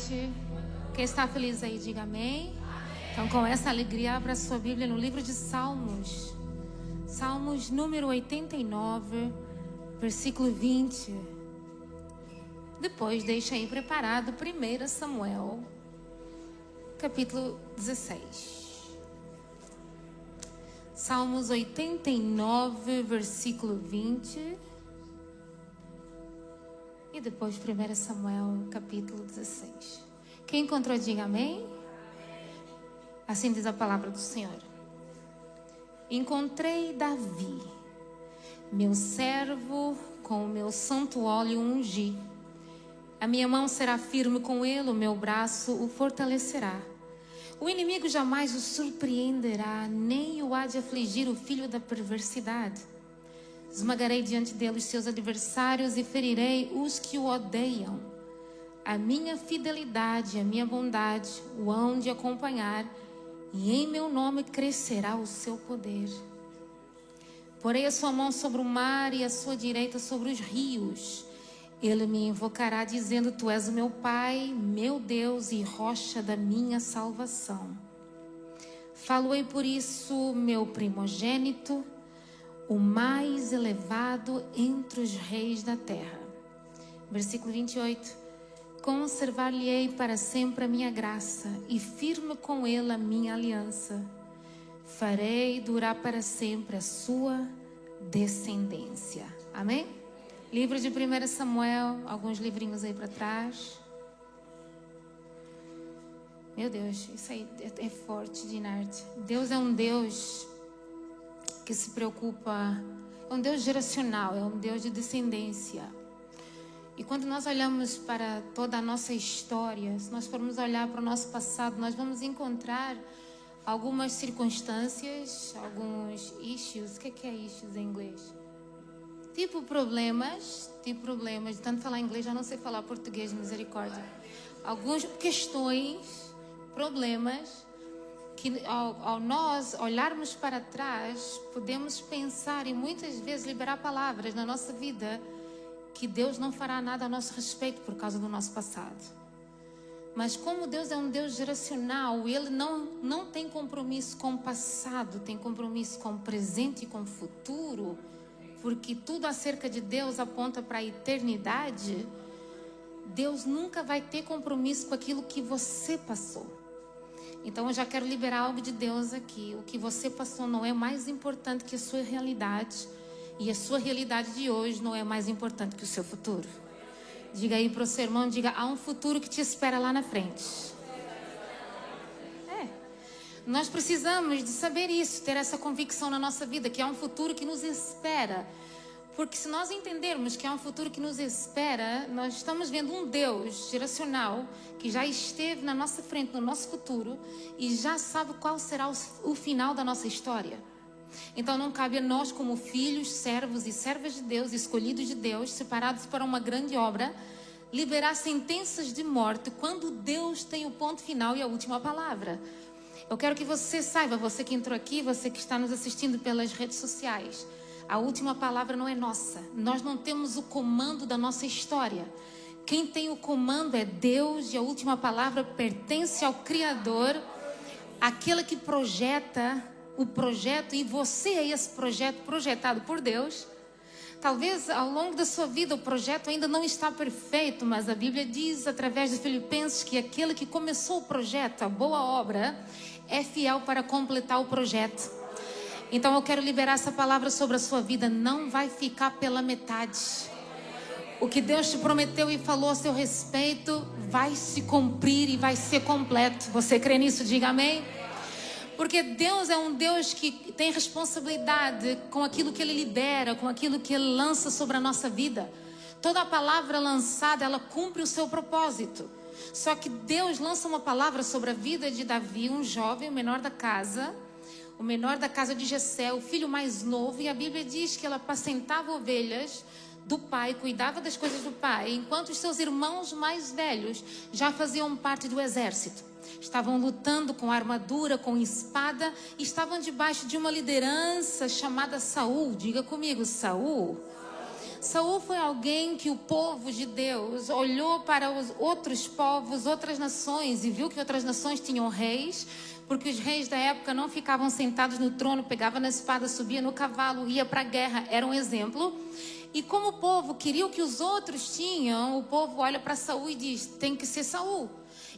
noite. Quem está feliz aí, diga amém. Então, com essa alegria, abra sua Bíblia no livro de Salmos. Salmos número 89, versículo 20. Depois, deixa aí preparado 1 Samuel, capítulo 16. Salmos 89, versículo 20. E depois 1 Samuel, capítulo 16. Quem encontrou, diga amém. Assim diz a palavra do Senhor. Encontrei Davi, meu servo, com o meu santo óleo ungi. A minha mão será firme com ele, o meu braço o fortalecerá. O inimigo jamais o surpreenderá, nem o há de afligir o filho da perversidade. Esmagarei diante dele os seus adversários e ferirei os que o odeiam. A minha fidelidade, a minha bondade o hão de acompanhar, e em meu nome crescerá o seu poder. Porei a sua mão sobre o mar e a sua direita sobre os rios. Ele me invocará dizendo: Tu és o meu Pai, meu Deus e rocha da minha salvação. Falo-ei por isso, meu primogênito, o mais elevado entre os reis da terra. Versículo 28. Conservar-lhe-ei para sempre a minha graça, e firme com ele a minha aliança. Farei durar para sempre a sua descendência. Amém? Livro de 1 Samuel, alguns livrinhos aí para trás. Meu Deus, isso aí é forte, Dinarte. Deus é um Deus que se preocupa, é um Deus geracional, é um Deus de descendência. E quando nós olhamos para toda a nossa história, se nós formos olhar para o nosso passado, nós vamos encontrar algumas circunstâncias, alguns issues. O que é issues em inglês? Tipo problemas, de tanto falar inglês, já não sei falar português, misericórdia. Algumas questões, problemas, que ao nós olharmos para trás, podemos pensar e muitas vezes liberar palavras na nossa vida que Deus não fará nada a nosso respeito por causa do nosso passado. Mas como Deus é um Deus geracional, Ele não tem compromisso com o passado, tem compromisso com o presente e com o futuro, porque tudo acerca de Deus aponta para a eternidade. Deus nunca vai ter compromisso com aquilo que você passou. Então eu já quero liberar algo de Deus aqui. O que você passou não é mais importante que a sua realidade. E a sua realidade de hoje não é mais importante que o seu futuro. Diga aí para o seu irmão, diga: há um futuro que te espera lá na frente. Nós precisamos de saber isso, ter essa convicção na nossa vida, que há um futuro que nos espera. Porque se nós entendermos que há um futuro que nos espera, nós estamos vendo um Deus geracional que já esteve na nossa frente, no nosso futuro, e já sabe qual será o final da nossa história. Então não cabe a nós, como filhos, servos e servas de Deus, escolhidos de Deus, separados para uma grande obra, liberar sentenças de morte quando Deus tem o ponto final e a última palavra. Eu quero que você saiba, você que entrou aqui, você que está nos assistindo pelas redes sociais, a última palavra não é nossa. Nós não temos o comando da nossa história. Quem tem o comando é Deus, e a última palavra pertence ao Criador, aquele que projeta o projeto, e você é esse projeto projetado por Deus. Talvez ao longo da sua vida o projeto ainda não está perfeito, mas a Bíblia diz através de Filipenses que aquele que começou o projeto, a boa obra, é fiel para completar o projeto. Então eu quero liberar essa palavra sobre a sua vida. Não vai ficar pela metade. O que Deus te prometeu e falou a seu respeito vai se cumprir e vai ser completo. Você crê nisso? Diga amém. Porque Deus é um Deus que tem responsabilidade com aquilo que Ele libera, com aquilo que Ele lança sobre a nossa vida. Toda a palavra lançada, ela cumpre o seu propósito. Só que Deus lança uma palavra sobre a vida de Davi, um jovem, o menor da casa de Jessé, o filho mais novo. E a Bíblia diz que ela apacentava ovelhas do pai, cuidava das coisas do pai, enquanto os seus irmãos mais velhos já faziam parte do exército. Estavam lutando com armadura, com espada, e estavam debaixo de uma liderança chamada Saul. Diga comigo, Saul. Saul foi alguém que o povo de Deus olhou para os outros povos, outras nações, e viu que outras nações tinham reis, porque os reis da época não ficavam sentados no trono, pegavam na espada, subia no cavalo, ia para a guerra, era um exemplo. E como o povo queria o que os outros tinham, o povo olha para Saul e diz, tem que ser Saul.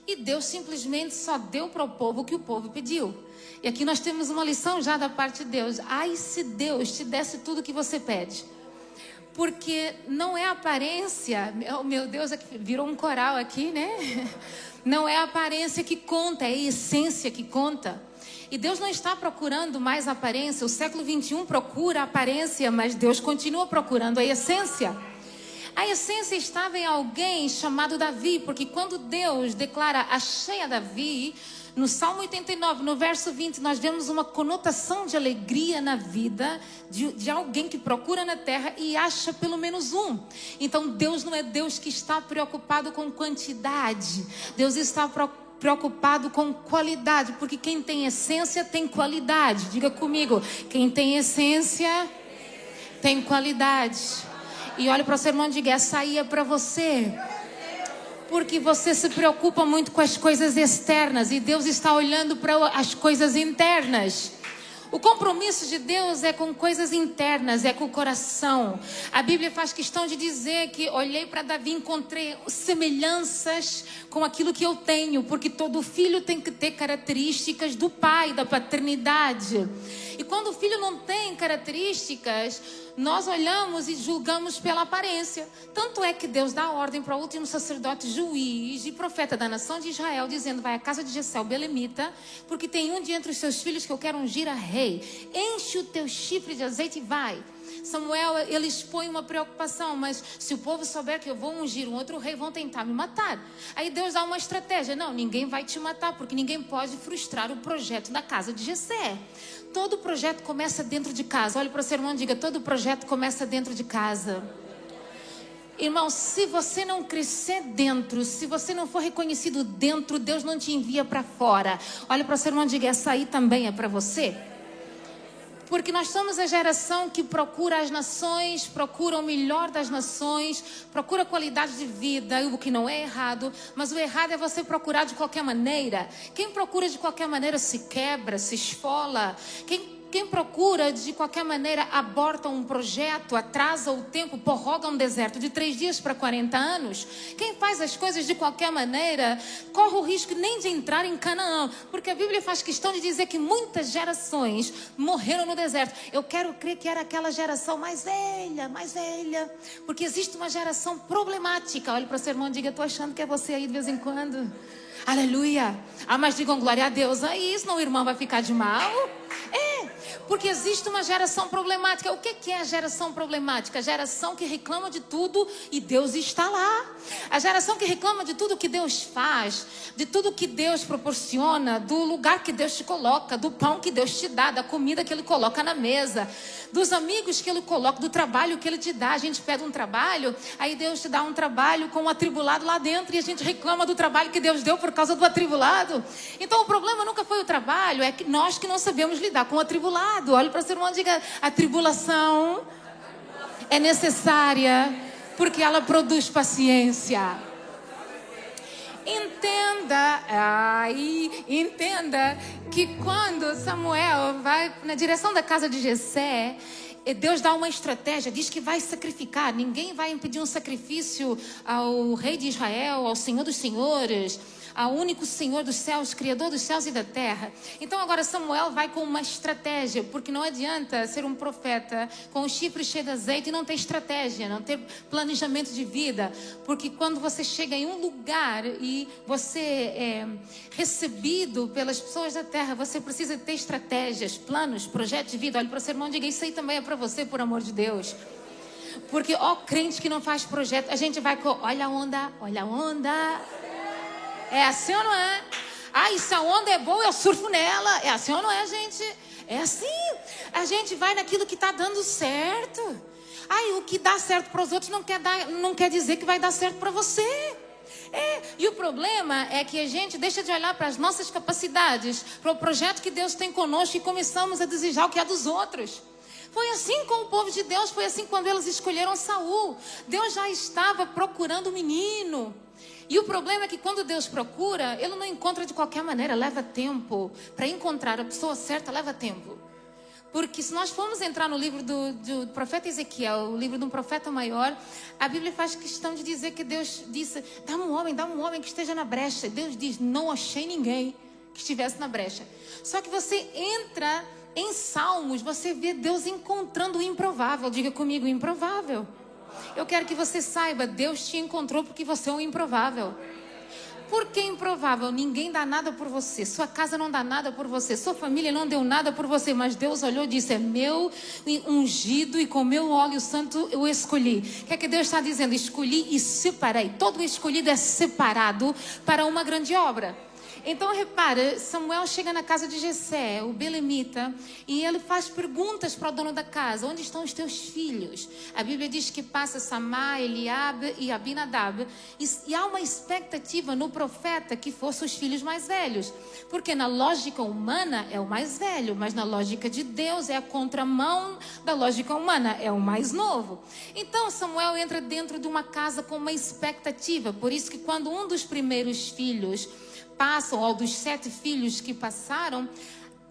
E Deus simplesmente só deu para o povo o que o povo pediu. E aqui nós temos uma lição já da parte de Deus. Ai, se Deus te desse tudo o que você pede. Porque não é a aparência, meu Deus, virou um coral aqui, né? Não é a aparência que conta, é a essência que conta. E Deus não está procurando mais a aparência. O século 21 procura a aparência, mas Deus continua procurando a essência. A essência estava em alguém chamado Davi, porque quando Deus declara achei a Davi, no Salmo 89, no verso 20, nós vemos uma conotação de alegria na vida de alguém que procura na terra e acha pelo menos um. Então Deus não é Deus que está preocupado com quantidade. Deus está preocupado com qualidade, porque quem tem essência tem qualidade. Diga comigo, quem tem essência tem qualidade. E olha para o seu irmão e diga, essa aí é para você. Porque você se preocupa muito com as coisas externas e Deus está olhando para as coisas internas. O compromisso de Deus é com coisas internas, é com o coração. A Bíblia faz questão de dizer que olhei para Davi e encontrei semelhanças com aquilo que eu tenho, porque todo filho tem que ter características do pai, da paternidade. E quando o filho não tem características, nós olhamos e julgamos pela aparência. Tanto é que Deus dá ordem para o último sacerdote, juiz e profeta da nação de Israel, dizendo, vai à casa de Jessé, o belemita, porque tem um de entre os seus filhos que eu quero ungir a rei. Enche o teu chifre de azeite e vai. Samuel, ele expõe uma preocupação, mas se o povo souber que eu vou ungir um outro rei, vão tentar me matar. Aí Deus dá uma estratégia, não, ninguém vai te matar, porque ninguém pode frustrar o projeto da casa de Jessé. Todo projeto começa dentro de casa. Olha para o seu irmão e diga, todo projeto começa dentro de casa. Irmão, se você não crescer dentro, se você não for reconhecido dentro, Deus não te envia para fora. Olha para o seu irmão e diga, essa aí também é para você. Porque nós somos a geração que procura as nações, procura o melhor das nações, procura qualidade de vida, o que não é errado, mas o errado é você procurar de qualquer maneira. Quem procura de qualquer maneira se quebra, se esfola. Quem procura de qualquer maneira aborta um projeto, atrasa o tempo, prorroga um deserto de 3 dias para 40 anos. Quem faz as coisas de qualquer maneira corre o risco nem de entrar em Canaã, porque a Bíblia faz questão de dizer que muitas gerações morreram no deserto. Eu quero crer que era aquela geração mais velha, porque existe uma geração problemática. Olha para o seu irmão e diga, estou achando que é você aí de vez em quando. Aleluia. Ah, mas digam glória a Deus aí, senão o irmão vai ficar de mal. Porque existe uma geração problemática. O que é a geração problemática? A geração que reclama de tudo e Deus está lá. A geração que reclama de tudo que Deus faz, de tudo que Deus proporciona, do lugar que Deus te coloca, do pão que Deus te dá, da comida que Ele coloca na mesa, dos amigos que Ele coloca, do trabalho que Ele te dá. A gente pede um trabalho, aí Deus te dá um trabalho com um atribulado lá dentro e a gente reclama do trabalho que Deus deu por causa do atribulado. Então o problema nunca foi o trabalho, é que nós que não sabemos lidar com o atribulado. Olha para o seu irmão e diga, a tribulação é necessária porque ela produz paciência. Entenda que quando Samuel vai na direção da casa de Jessé, Deus dá uma estratégia, diz que vai sacrificar. Ninguém vai impedir um sacrifício ao rei de Israel, ao Senhor dos Senhores, ao único Senhor dos céus, Criador dos céus e da terra. Então agora Samuel vai com uma estratégia, porque não adianta ser um profeta com o chifre cheio de azeite e não ter estratégia, não ter planejamento de vida. Porque quando você chega em um lugar e você é recebido pelas pessoas da terra, você precisa ter estratégias, planos, projetos de vida. Olha para o seu irmão e diga, isso aí também é para você, por amor de Deus. Porque crente que não faz projeto, a gente vai com, olha a onda, olha a onda. É assim ou não é? Ah, se a onda é boa, eu surfo nela. É assim ou não é, gente? É assim. A gente vai naquilo que está dando certo. Ah, o que dá certo para os outros não quer dizer que vai dar certo para você. E o problema é que a gente deixa de olhar para as nossas capacidades, para o projeto que Deus tem conosco e começamos a desejar o que é dos outros. Foi assim com o povo de Deus, foi assim quando eles escolheram Saul. Deus já estava procurando o menino. E o problema é que quando Deus procura, Ele não encontra de qualquer maneira, leva tempo. Para encontrar a pessoa certa, leva tempo. Porque se nós formos entrar no livro do profeta Ezequiel, o livro de um profeta maior, a Bíblia faz questão de dizer que Deus disse, dá um homem que esteja na brecha. Deus diz, não achei ninguém que estivesse na brecha. Só que você entra em Salmos, você vê Deus encontrando o improvável. Diga comigo, improvável. Eu quero que você saiba, Deus te encontrou porque você é um improvável. Por que improvável? Ninguém dá nada por você. Sua casa não dá nada por você. Sua família não deu nada por você. Mas Deus olhou e disse, é meu ungido e com meu óleo santo eu escolhi. O que é que Deus está dizendo? Escolhi e separei. Todo escolhido é separado para uma grande obra. Então repara, Samuel chega na casa de Jessé, o belemita, e ele faz perguntas para o dono da casa. Onde estão os teus filhos? A Bíblia diz que passa Samá, Eliabe e Abinadab. E há uma expectativa no profeta que fossem os filhos mais velhos. Porque na lógica humana é o mais velho, mas na lógica de Deus é a contramão da lógica humana, é o mais novo. Então Samuel entra dentro de uma casa com uma expectativa. Por isso que quando um dos primeiros filhos passam, ou dos 7 filhos que passaram,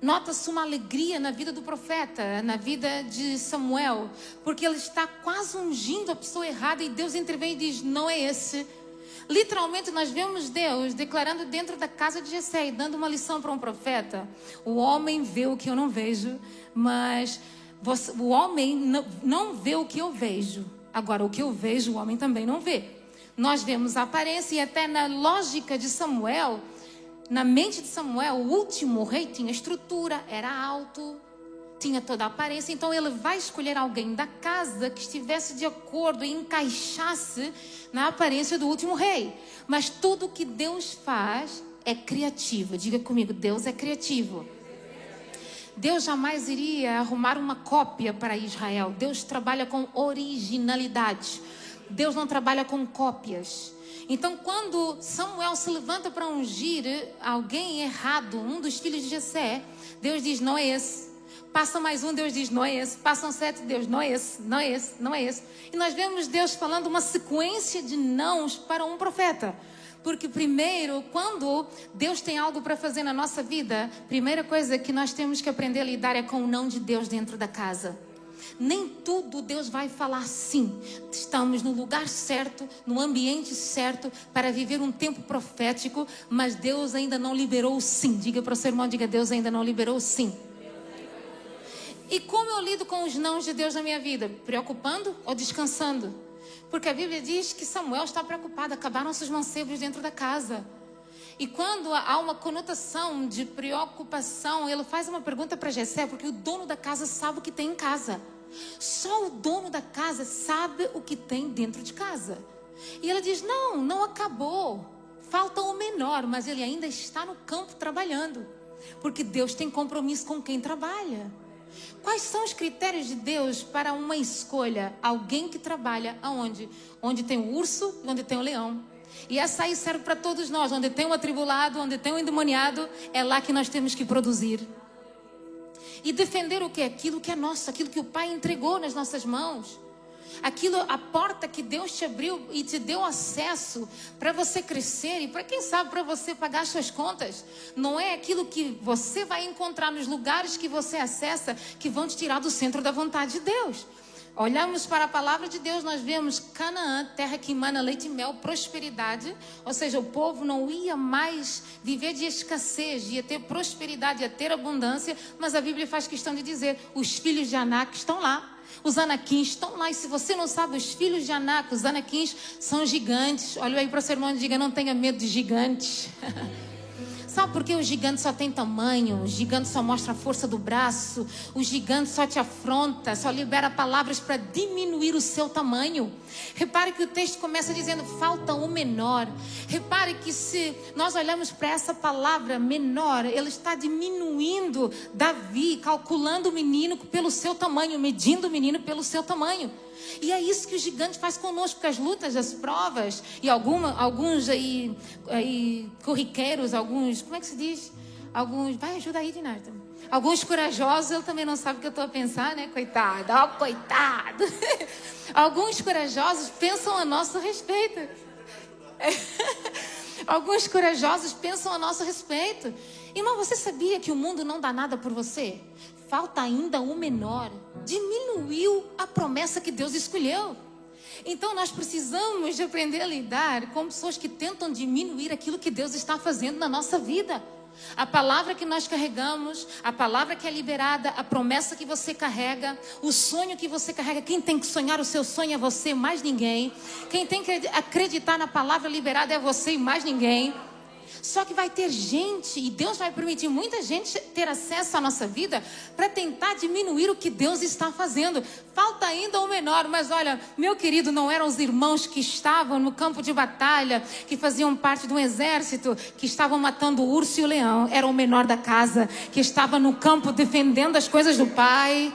nota-se uma alegria na vida do profeta, na vida de Samuel, porque ele está quase ungindo a pessoa errada e Deus intervém e diz, não é esse. Literalmente nós vemos Deus declarando dentro da casa de Jessé e dando uma lição para um profeta. O homem vê o que eu não vejo, mas o homem não vê o que eu vejo. Agora o que eu vejo o homem também não vê. Nós vemos a aparência e até na lógica de Samuel, na mente de Samuel, o último rei tinha estrutura, era alto, tinha toda a aparência. Então ele vai escolher alguém da casa que estivesse de acordo e encaixasse na aparência do último rei. Mas tudo que Deus faz é criativo. Diga comigo, Deus é criativo. Deus jamais iria arrumar uma cópia para Israel. Deus trabalha com originalidade. Deus não trabalha com cópias. Então quando Samuel se levanta para ungir alguém errado, um dos filhos de Jessé, Deus diz, não é esse. Passa mais um, Deus diz, não é esse. Passam 7, Deus, não é esse, não é esse, não é esse. E nós vemos Deus falando uma sequência de nãos para um profeta. Porque primeiro, quando Deus tem algo para fazer na nossa vida, a primeira coisa que nós temos que aprender a lidar é com o não de Deus dentro da casa. Nem tudo Deus vai falar sim. Estamos no lugar certo, no ambiente certo para viver um tempo profético, mas Deus ainda não liberou o sim. Diga para o seu irmão, diga, Deus ainda não liberou o sim. E como eu lido com os nãos de Deus na minha vida? Preocupando ou descansando? Porque a Bíblia diz que Samuel está preocupado, acabaram-se os mancebos dentro da casa. E quando há uma conotação de preocupação, ele faz uma pergunta para Jessé, porque o dono da casa sabe o que tem em casa. Só o dono da casa sabe o que tem dentro de casa. E ele diz, não acabou. Falta o menor, mas ele ainda está no campo trabalhando. Porque Deus tem compromisso com quem trabalha. Quais são os critérios de Deus para uma escolha? Alguém que trabalha aonde? Onde tem o urso e onde tem o leão. E essa aí serve para todos nós. Onde tem um atribulado, onde tem um endemoniado, é lá que nós temos que produzir. E defender o que? Aquilo que é nosso, aquilo que o Pai entregou nas nossas mãos. Aquilo, a porta que Deus te abriu e te deu acesso para você crescer e para quem sabe para você pagar suas contas. Não é aquilo que você vai encontrar nos lugares que você acessa que vão te tirar do centro da vontade de Deus. Olhamos para a palavra de Deus, nós vemos Canaã, terra que emana leite e mel, prosperidade. Ou seja, o povo não ia mais viver de escassez, ia ter prosperidade, ia ter abundância. Mas a Bíblia faz questão de dizer, os filhos de Anak estão lá. Os anaquins estão lá. E se você não sabe, os filhos de Anak, os anaquins são gigantes. Olha aí para o seu irmão e diga, não tenha medo de gigantes. Sabe por que o gigante só tem tamanho? O gigante só mostra a força do braço. O gigante só te afronta, só libera palavras para diminuir o seu tamanho. Repare que o texto começa dizendo, falta o menor. Repare que se nós olhamos para essa palavra menor, ele está diminuindo Davi, calculando o menino pelo seu tamanho, medindo o menino pelo seu tamanho. E é isso que o gigante faz conosco, porque as lutas, as provas, e alguns aí corriqueiros, alguns, como é que se diz? Alguns, vai, ajuda aí, Dinarta. Alguns corajosos, ele também não sabe o que eu estou a pensar, né? Coitado, ó, coitado. Alguns corajosos pensam a nosso respeito. Alguns corajosos pensam a nosso respeito. Irmão, você sabia que o mundo não dá nada por você? Falta ainda o menor. Diminuiu a promessa que Deus escolheu. Então nós precisamos de aprender a lidar com pessoas que tentam diminuir aquilo que Deus está fazendo na nossa vida. A palavra que nós carregamos, a palavra que é liberada, a promessa que você carrega, o sonho que você carrega. Quem tem que sonhar o seu sonho é você, mais ninguém. Quem tem que acreditar na palavra liberada é você e mais ninguém. Só que vai ter gente, e Deus vai permitir muita gente ter acesso à nossa vida para tentar diminuir o que Deus está fazendo. Falta ainda o menor, mas olha, meu querido, não eram os irmãos que estavam no campo de batalha, que faziam parte de um exército, que estavam matando o urso e o leão. Era o menor da casa, que estava no campo defendendo as coisas do pai.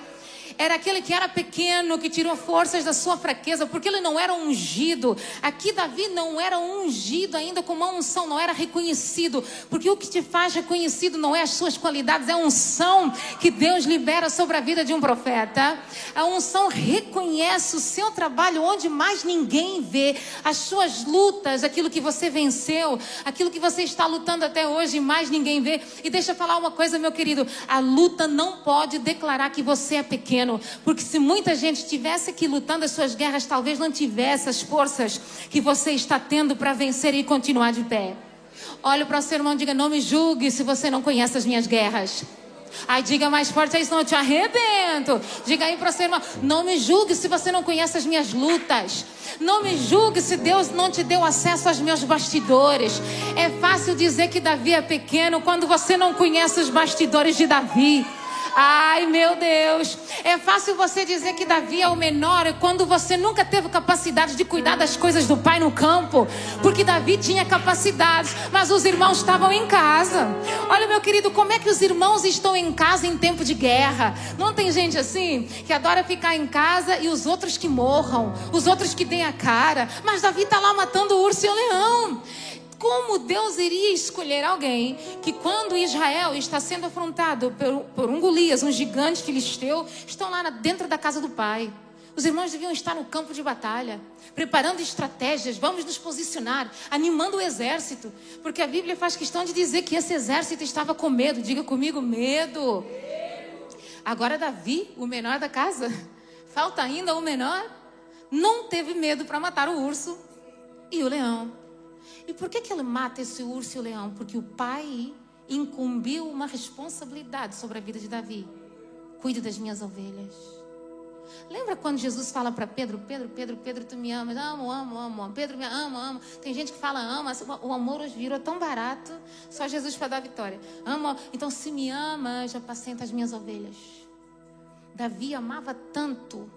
Era aquele que era pequeno, que tirou forças da sua fraqueza, porque ele não era ungido. Aqui Davi não era ungido ainda com uma unção, não era reconhecido. Porque o que te faz reconhecido não é as suas qualidades, é a unção que Deus libera sobre a vida de um profeta. A unção reconhece o seu trabalho onde mais ninguém vê. As suas lutas, aquilo que você venceu, aquilo que você está lutando até hoje, mais ninguém vê. E deixa eu falar uma coisa, meu querido. A luta não pode declarar que você é pequeno. Porque se muita gente estivesse aqui lutando as suas guerras, talvez não tivesse as forças que você está tendo para vencer e continuar de pé. Olha para o seu irmão e diga: não me julgue se você não conhece as minhas guerras. Ai, diga mais forte aí, senão eu te arrebento. Diga aí para o seu irmão: não me julgue se você não conhece as minhas lutas. Não me julgue se Deus não te deu acesso aos meus bastidores. É fácil dizer que Davi é pequeno quando você não conhece os bastidores de Davi. Ai, meu Deus, é fácil você dizer que Davi é o menor quando você nunca teve capacidade de cuidar das coisas do pai no campo. Porque Davi tinha capacidades, mas os irmãos estavam em casa. Olha, meu querido, como é que os irmãos estão em casa em tempo de guerra? Não tem gente assim, que adora ficar em casa e os outros que morram, os outros que deem a cara. Mas Davi está lá matando o urso e o leão. Como Deus iria escolher alguém que, quando Israel está sendo afrontado por um Golias, um gigante filisteu, estão lá dentro da casa do pai? Os irmãos deviam estar no campo de batalha, preparando estratégias. Vamos nos posicionar, animando o exército, porque a Bíblia faz questão de dizer que esse exército estava com medo. Diga comigo: medo. Agora Davi, o menor da casa, falta ainda o menor, não teve medo para matar o urso e o leão. E por que ele mata esse urso e o leão? Porque o pai incumbiu uma responsabilidade sobre a vida de Davi. Cuide das minhas ovelhas. Lembra quando Jesus fala para Pedro: Pedro, tu me amas? Amo. Pedro, me amo. Tem gente que fala ama. O amor hoje virou tão barato. Só Jesus para dar vitória. Amo. Então, se me ama, já apacenta as minhas ovelhas. Davi amava tanto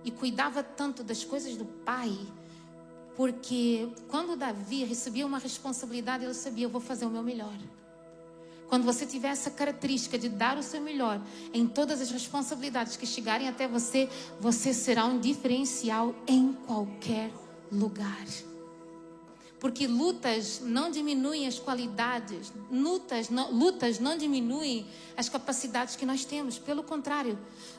e cuidava tanto das coisas do pai, porque quando Davi recebia uma responsabilidade, ele sabia: eu vou fazer o meu melhor. Quando você tiver essa característica de dar o seu melhor em todas as responsabilidades que chegarem até você, você será um diferencial em qualquer lugar. Porque lutas não diminuem as qualidades, lutas não diminuem as capacidades que nós temos. Pelo contrário,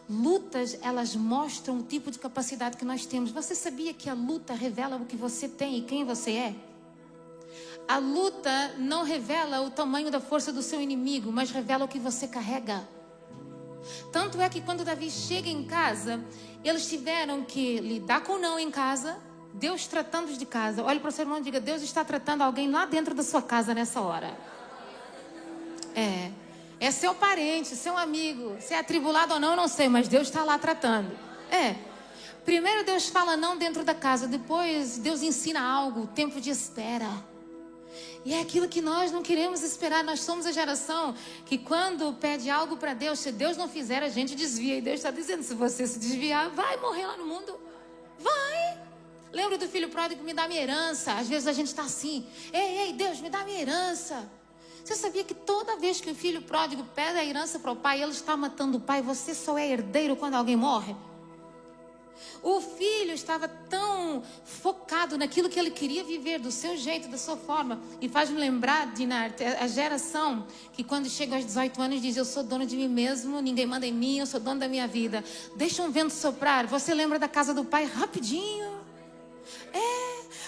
lutas, elas mostram o tipo de capacidade que nós temos. Você sabia que a luta revela o que você tem e quem você é? A luta não revela o tamanho da força do seu inimigo, mas revela o que você carrega. Tanto é que quando Davi chega em casa, eles tiveram que lidar com o não em casa. Deus tratando de casa. Olha para o seu irmão e diga: Deus está tratando alguém lá dentro da sua casa nessa hora. É seu parente, seu amigo. Se é atribulado ou não, eu não sei, mas Deus está lá tratando. Primeiro Deus fala não dentro da casa, depois Deus ensina algo, tempo de espera. E é aquilo que nós não queremos esperar. Nós somos a geração que, quando pede algo para Deus, se Deus não fizer, a gente desvia. E Deus está dizendo: se você se desviar, vai morrer lá no mundo. Vai. Lembra do filho pródigo: me dá minha herança. Às vezes a gente está assim: ei, Deus, me dá minha herança. Você sabia que toda vez que o filho pródigo pede a herança para o pai, ele está matando o pai? Você só é herdeiro quando alguém morre. O filho estava tão focado naquilo que ele queria viver, do seu jeito, da sua forma. E faz-me lembrar, Dinarte, a geração que quando chega aos 18 anos diz: eu sou dono de mim mesmo, ninguém manda em mim, eu sou dono da minha vida. Deixa um vento soprar. Você lembra da casa do pai rapidinho.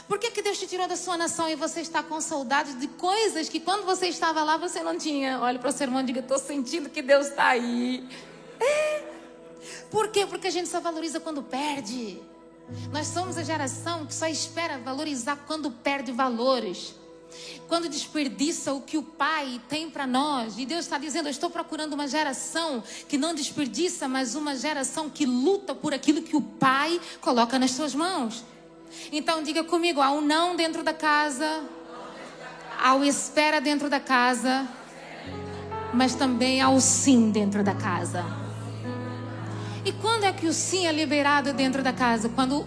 Por que Deus te tirou da sua nação e você está com saudade de coisas que quando você estava lá você não tinha? Olha para o seu irmão e diga: estou sentindo que Deus está aí. Por quê? Porque a gente só valoriza quando perde. Nós somos a geração que só espera valorizar quando perde valores, quando desperdiça o que o Pai tem para nós. E Deus está dizendo: eu estou procurando uma geração que não desperdiça, mas uma geração que luta por aquilo que o Pai coloca nas suas mãos. Então diga comigo: há um não dentro da casa, há o espera dentro da casa, mas também há o sim dentro da casa. E quando é que o sim é liberado dentro da casa? Quando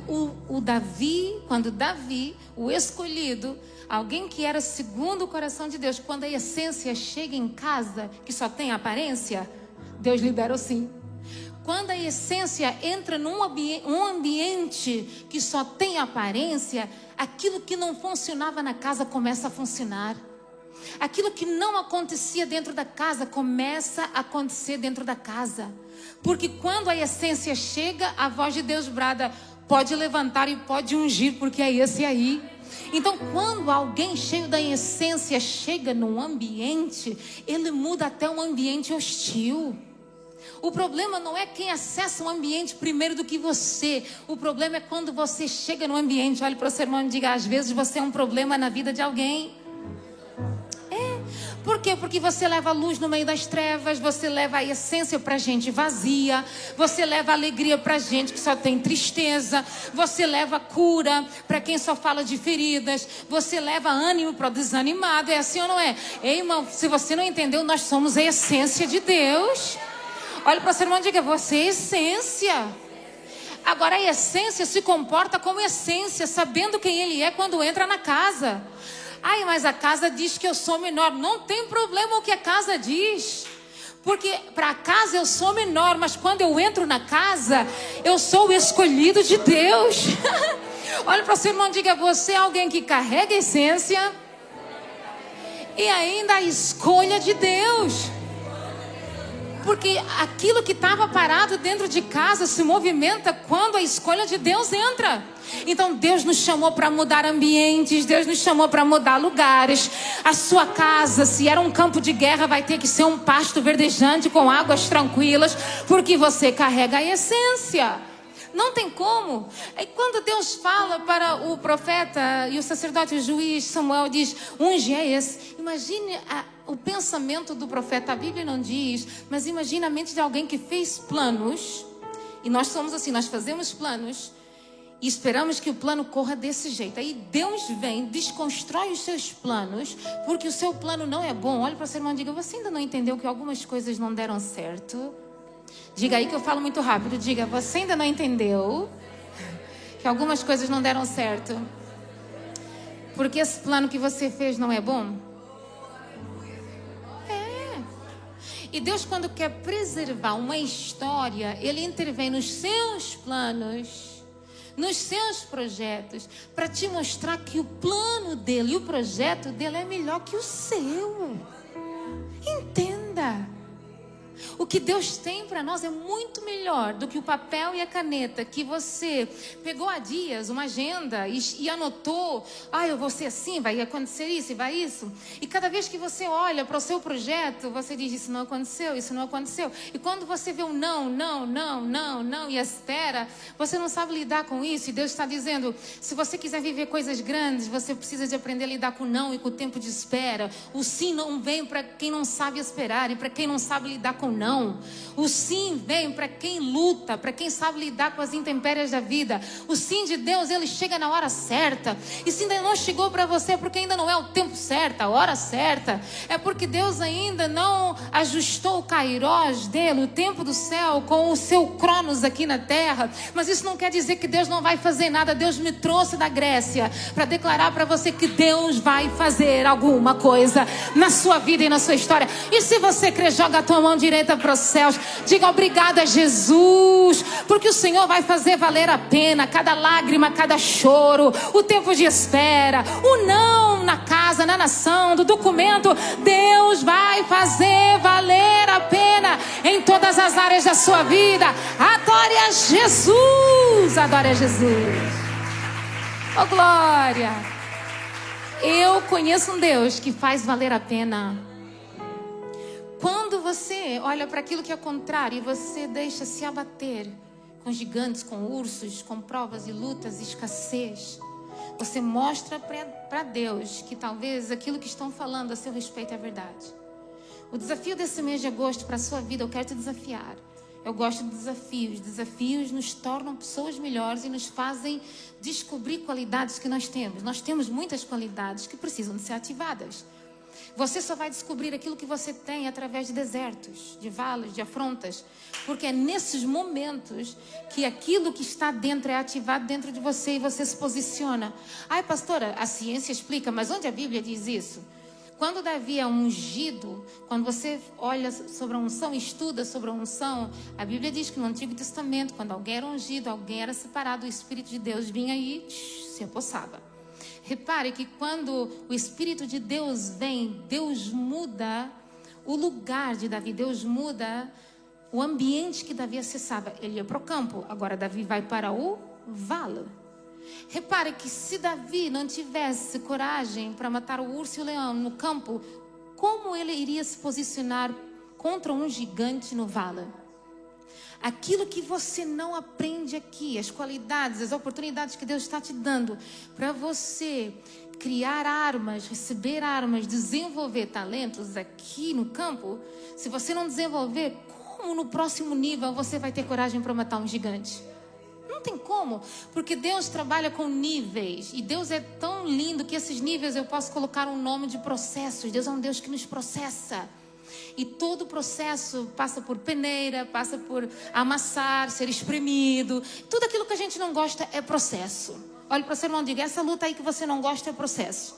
Davi, o escolhido, alguém que era segundo o coração de Deus, quando a essência chega em casa, que só tem aparência, Deus libera o sim. Quando a essência entra num ambiente que só tem aparência, aquilo que não funcionava na casa começa a funcionar. Aquilo que não acontecia dentro da casa começa a acontecer dentro da casa. Porque quando a essência chega, a voz de Deus brada: pode levantar e pode ungir, porque é esse aí. Então, quando alguém cheio da essência chega num ambiente, ele muda até um ambiente hostil. O problema não é quem acessa o ambiente primeiro do que você. O problema é quando você chega no ambiente. Olhe para o seu irmão e diga: às vezes você é um problema na vida de alguém. Por quê? Porque você leva a luz no meio das trevas, você leva a essência para gente vazia, você leva a alegria para gente que só tem tristeza, você leva a cura para quem só fala de feridas, você leva ânimo para o desanimado. É assim ou não é? Ei, irmão, se você não entendeu, nós somos a essência de Deus. Olha para o seu irmão e diga: você é essência. Agora a essência se comporta como essência, sabendo quem ele é quando entra na casa. Ai, mas a casa diz que eu sou menor. Não tem problema o que a casa diz, porque para a casa eu sou menor, mas quando eu entro na casa, eu sou o escolhido de Deus. Olha para o seu irmão e diga: você é alguém que carrega a essência e ainda a escolha de Deus. Porque aquilo que estava parado dentro de casa se movimenta quando a escolha de Deus entra. Então Deus nos chamou para mudar ambientes, Deus nos chamou para mudar lugares. A sua casa, se era um campo de guerra, vai ter que ser um pasto verdejante com águas tranquilas, porque você carrega a essência. Não tem como. E quando Deus fala para o profeta e o sacerdote, o juiz Samuel, diz: unge é esse. Imagine o pensamento do profeta. A Bíblia não diz, mas imagine a mente de alguém que fez planos. E nós somos assim, nós fazemos planos e esperamos que o plano corra desse jeito. Aí Deus vem, desconstrói os seus planos, porque o seu plano não é bom. Olha para o seu irmão e diga: você ainda não entendeu que algumas coisas não deram certo? Diga aí que eu falo muito rápido. Diga: você ainda não entendeu que algumas coisas não deram certo, porque esse plano que você fez não é bom? E Deus, quando quer preservar uma história, Ele intervém nos seus planos, nos seus projetos, para te mostrar que o plano dele e o projeto dele é melhor que o seu. Entenda. O que Deus tem para nós é muito melhor do que o papel e a caneta que você pegou há dias, uma agenda, e anotou: eu vou ser assim, vai acontecer isso e vai isso. E cada vez que você olha para o seu projeto, você diz: isso não aconteceu, isso não aconteceu. E quando você vê um não, e espera, você não sabe lidar com isso. E Deus está dizendo: se você quiser viver coisas grandes, você precisa de aprender a lidar com o não e com o tempo de espera. O sim não vem para quem não sabe esperar e para quem não sabe lidar com não. O sim vem para quem luta, para quem sabe lidar com as intempéries da vida. O sim de Deus, ele chega na hora certa. E se ainda não chegou para você, é porque ainda não é o tempo certo, a hora certa. É porque Deus ainda não ajustou o kairós dele, o tempo do céu, com o seu cronos aqui na terra. Mas isso não quer dizer que Deus não vai fazer nada. Deus me trouxe da Grécia para declarar para você que Deus vai fazer alguma coisa na sua vida e na sua história. E se você crer, joga a tua mão direita movimenta para os céus. Diga obrigada, Jesus, porque o Senhor vai fazer valer a pena cada lágrima, cada choro, o tempo de espera, o não na casa, na nação, do documento. Deus vai fazer valer a pena em todas as áreas da sua vida. Adore a Jesus, adore a Jesus. Oh, glória! Eu conheço um Deus que faz valer a pena. Quando você olha para aquilo que é contrário e você deixa se abater com gigantes, com ursos, com provas e lutas, escassez, você mostra para Deus que talvez aquilo que estão falando a seu respeito é verdade. O desafio desse mês de agosto para a sua vida, eu quero te desafiar. Eu gosto de desafios. Desafios nos tornam pessoas melhores e nos fazem descobrir qualidades que nós temos. Nós temos muitas qualidades que precisam de ser ativadas. Você só vai descobrir aquilo que você tem através de desertos, de vales, de afrontas. Porque é nesses momentos que aquilo que está dentro é ativado dentro de você e você se posiciona. Ai, pastora, a ciência explica, mas onde a Bíblia diz isso? Quando Davi é ungido, quando você olha sobre a unção, estuda sobre a unção, a Bíblia diz que no Antigo Testamento, quando alguém era ungido, alguém era separado, o Espírito de Deus vinha e se apossava. Repare que quando o Espírito de Deus vem, Deus muda o lugar de Davi, Deus muda o ambiente que Davi acessava. Ele ia para o campo, agora Davi vai para o vale. Repare que se Davi não tivesse coragem para matar o urso e o leão no campo, como ele iria se posicionar contra um gigante no vale? Aquilo que você não aprende aqui, as qualidades, as oportunidades que Deus está te dando para você criar armas, receber armas, desenvolver talentos aqui no campo, se você não desenvolver, como no próximo nível você vai ter coragem para matar um gigante? Não tem como, porque Deus trabalha com níveis e Deus é tão lindo que esses níveis eu posso colocar um nome de processos. Deus é um Deus que nos processa. E todo o processo passa por peneira, passa por amassar, ser espremido. Tudo aquilo que a gente não gosta é processo. Olha para o seu irmão e diga, essa luta aí que você não gosta é processo.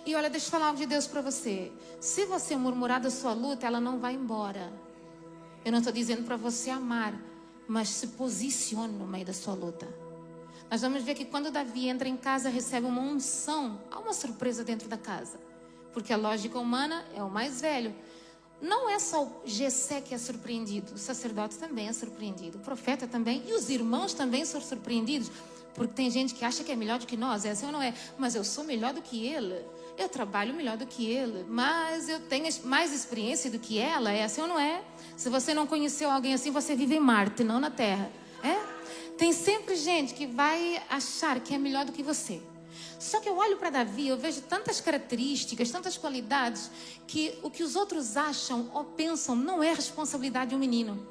E olha, deixa eu falar algo de Deus para você. Se você murmurar da sua luta, ela não vai embora. Eu não estou dizendo para você amar, mas se posicione no meio da sua luta. Nós vamos ver que quando Davi entra em casa, recebe uma unção. Há uma surpresa dentro da casa. Porque a lógica humana é o mais velho. Não é só o Jessé que é surpreendido. O sacerdote também é surpreendido. O profeta também. E os irmãos também são surpreendidos. Porque tem gente que acha que é melhor do que nós. É assim ou não é? Mas eu sou melhor do que ele. Eu trabalho melhor do que ele. Mas eu tenho mais experiência do que ela. É assim ou não é? Se você não conheceu alguém assim, você vive em Marte, não na Terra. Tem sempre gente que vai achar que é melhor do que você. Só que eu olho para Davi, eu vejo tantas características, tantas qualidades, que o que os outros acham ou pensam não é responsabilidade de um menino.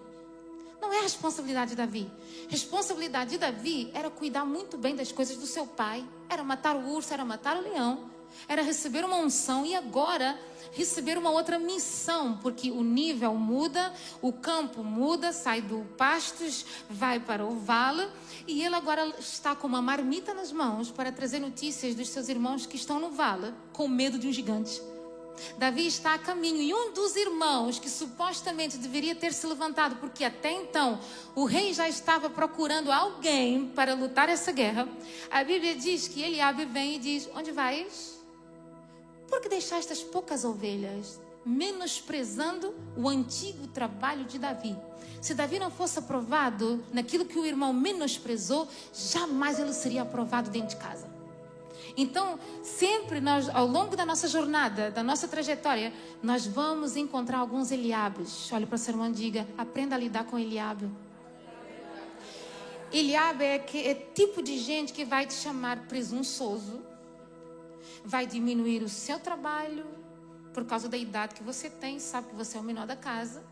Não é responsabilidade de Davi. Responsabilidade de Davi era cuidar muito bem das coisas do seu pai. Era matar o urso, era matar o leão. Era receber uma unção e agora receber uma outra missão. Porque o nível muda, o campo muda, sai do pastos, vai para o vale. E ele agora está com uma marmita nas mãos para trazer notícias dos seus irmãos que estão no vale, com medo de um gigante. Davi está a caminho e um dos irmãos que supostamente deveria ter se levantado, porque até então o rei já estava procurando alguém para lutar essa guerra. A Bíblia diz que Eliabe vem e diz, onde vais? Porque deixaste as poucas ovelhas, menosprezando o antigo trabalho de Davi. Se Davi não fosse aprovado naquilo que o irmão menosprezou, jamais ele seria aprovado dentro de casa. Então, sempre nós, ao longo da nossa jornada, da nossa trajetória, nós vamos encontrar alguns Eliabes. Olha para o seu irmão e diga, aprenda a lidar com Eliabe. Eliabe é tipo de gente que vai te chamar presunçoso, vai diminuir o seu trabalho por causa da idade que você tem, sabe que você é o menor da casa,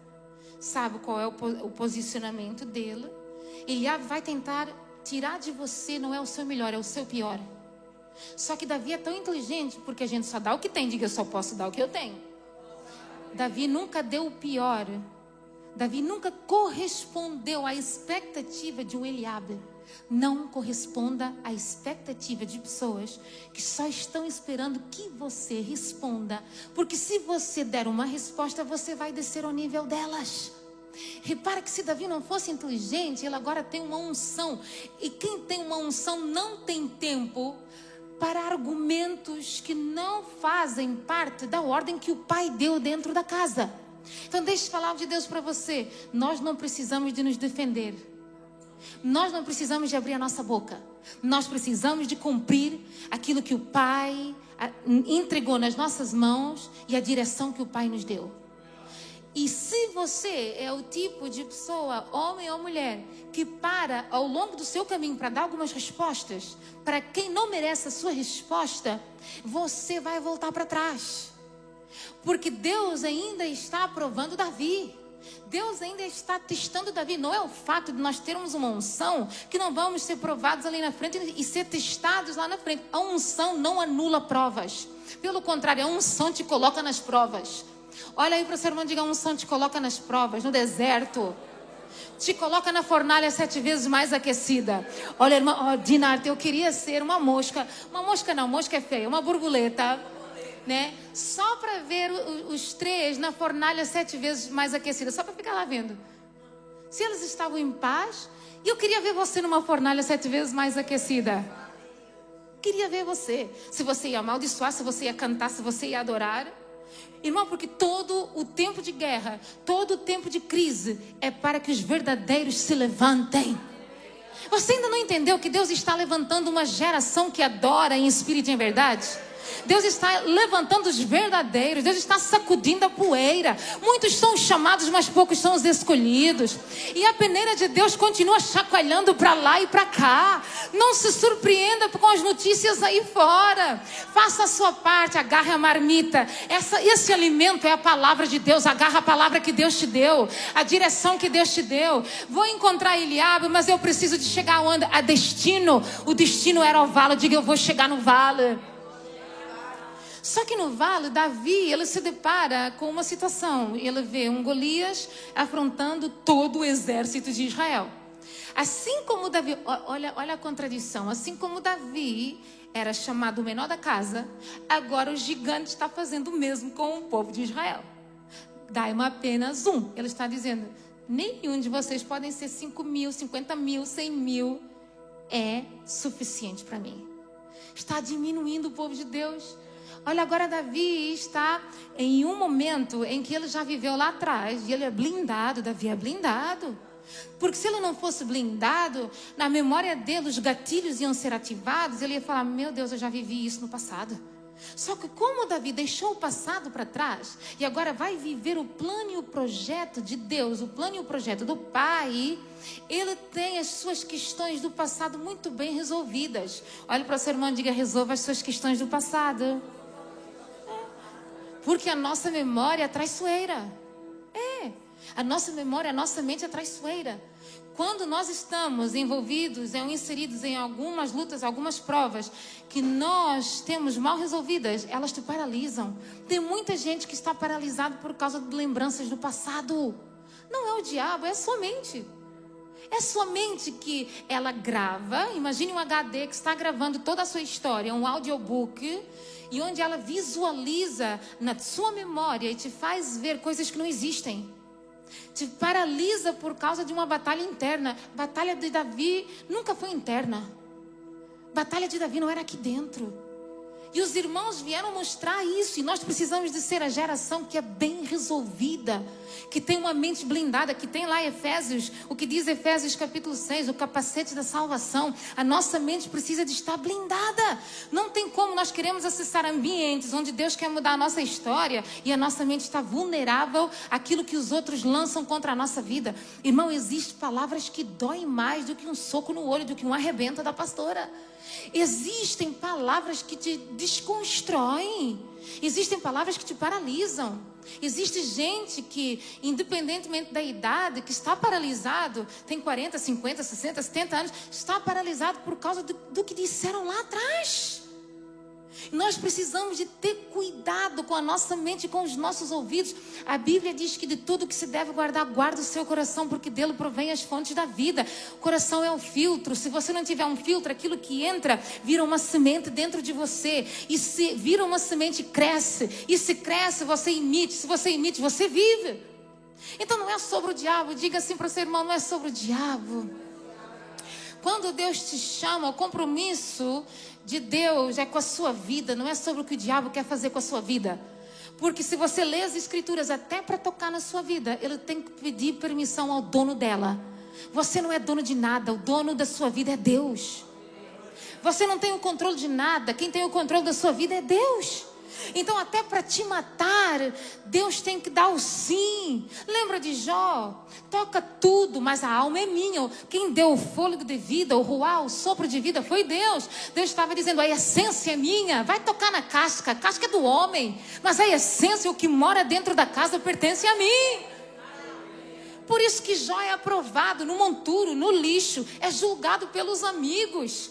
sabe qual é o posicionamento dele. Eliabe vai tentar tirar de você, não é o seu melhor, é o seu pior. Só que Davi é tão inteligente, porque a gente só dá o que tem. Diga, eu só posso dar o que eu tenho. Davi nunca deu o pior. Davi nunca correspondeu à expectativa de um Eliabe. Não corresponda à expectativa de pessoas que só estão esperando que você responda. Porque se você der uma resposta, você vai descer ao nível delas. Repara que se Davi não fosse inteligente, ele agora tem uma unção. E quem tem uma unção não tem tempo para argumentos que não fazem parte da ordem que o pai deu dentro da casa. Então deixa eu falar de Deus para você. Nós não precisamos de nos defender. Nós não precisamos de abrir a nossa boca. Nós precisamos de cumprir aquilo que o Pai entregou nas nossas mãos e a direção que o Pai nos deu. E se você é o tipo de pessoa, homem ou mulher, que para ao longo do seu caminho para dar algumas respostas, para quem não merece a sua resposta, você vai voltar para trás. Porque Deus ainda está aprovando Davi. Deus ainda está testando Davi. Não é o fato de nós termos uma unção que não vamos ser provados ali na frente e ser testados lá na frente. A unção não anula provas. Pelo contrário, a unção te coloca nas provas. Olha aí para o seu irmão e diga: a unção te coloca nas provas, no deserto. Te coloca na fornalha 7 vezes mais aquecida. Olha, irmã, Dinarte, eu queria ser uma mosca. Uma mosca não, mosca é feia. Uma borboleta. Né? Só para ver os 3 na fornalha 7 vezes mais aquecida, só para ficar lá vendo se eles estavam em paz. E eu queria ver você numa fornalha 7 vezes mais aquecida. Queria ver você, se você ia amaldiçoar, se você ia cantar, se você ia adorar. Irmão, porque todo o tempo de guerra, todo o tempo de crise é para que os verdadeiros se levantem. Você ainda não entendeu que Deus está levantando uma geração que adora em espírito e em verdade? Deus está levantando os verdadeiros. Deus está sacudindo a poeira. Muitos são os chamados, mas poucos são os escolhidos. E a peneira de Deus continua chacoalhando para lá e para cá. Não se surpreenda com as notícias aí fora. Faça a sua parte, agarre a marmita. Esse alimento é a palavra de Deus. Agarra a palavra que Deus te deu, a direção que Deus te deu. Vou encontrar Eliabe, mas eu preciso de chegar onde? A destino. O destino era o vale. Diga: eu vou chegar no vale. Só que no vale, Davi, ele se depara com uma situação. Ele vê um Golias afrontando todo o exército de Israel. Assim como Davi, olha a contradição. Assim como Davi era chamado o menor da casa, agora o gigante está fazendo o mesmo com o povo de Israel. Dai-me apenas um. Ele está dizendo: nenhum de vocês podem ser 5 mil, 50 mil, 100 mil. É suficiente para mim. Está diminuindo o povo de Deus. Olha, agora Davi está em um momento em que ele já viveu lá atrás. E ele é blindado. Davi é blindado. Porque se ele não fosse blindado, na memória dele os gatilhos iam ser ativados. Ele ia falar: meu Deus, eu já vivi isso no passado. Só que como Davi deixou o passado para trás e agora vai viver o plano e o projeto de Deus, o plano e o projeto do Pai, ele tem as suas questões do passado muito bem resolvidas. Olha para o seu irmão e diga: resolva as suas questões do passado. Porque a nossa memória é traiçoeira. A nossa memória, a nossa mente é traiçoeira. Quando nós estamos envolvidos, inseridos em algumas lutas, algumas provas que nós temos mal resolvidas, elas te paralisam. Tem muita gente que está paralisada por causa de lembranças do passado. Não é o diabo, é a sua mente. É sua mente que ela grava. Imagine um HD que está gravando toda a sua história, um audiobook, e onde ela visualiza na sua memória e te faz ver coisas que não existem. Te paralisa por causa de uma batalha interna. Batalha de Davi nunca foi interna. Batalha de Davi não era aqui dentro. E os irmãos vieram mostrar isso. E nós precisamos de ser a geração que é bem resolvida, que tem uma mente blindada, que tem lá Efésios, o que diz Efésios capítulo 6, o capacete da salvação. A nossa mente precisa de estar blindada. Não tem como nós queremos acessar ambientes onde Deus quer mudar a nossa história e a nossa mente está vulnerável àquilo que os outros lançam contra a nossa vida. Irmão, existem palavras que doem mais do que um soco no olho, do que um arrebenta da pastora. Existem palavras que te desconstroem. Existem palavras que te paralisam. Existe gente que, independentemente da idade, que está paralisado, tem 40, 50, 60, 70 anos, está paralisado por causa do que disseram lá atrás. Nós precisamos de ter cuidado com a nossa mente e com os nossos ouvidos. A Bíblia diz que de tudo que se deve guardar, guarda o seu coração, porque dele provém as fontes da vida. O coração é o filtro. Se você não tiver um filtro, aquilo que entra vira uma semente dentro de você. E se vira uma semente, cresce. E se cresce, você emite. Se você emite, você vive. Então não é sobre o diabo. Diga assim para o seu irmão, não é sobre o diabo. Quando Deus te chama, o compromisso de Deus é com a sua vida, não é sobre o que o diabo quer fazer com a sua vida. Porque se você lê as escrituras até para tocar na sua vida, ele tem que pedir permissão ao dono dela. Você não é dono de nada, o dono da sua vida é Deus. Você não tem o controle de nada, quem tem o controle da sua vida é Deus. Então até para te matar, Deus tem que dar o sim. Lembra de Jó? Toca tudo, mas a alma é minha. Quem deu o fôlego de vida, o ruá, o sopro de vida foi Deus. Deus estava dizendo, a essência é minha. Vai tocar na casca, a casca é do homem, mas a essência, o que mora dentro da casa, pertence a mim. Por isso que Jó é aprovado no monturo, no lixo, é julgado pelos amigos.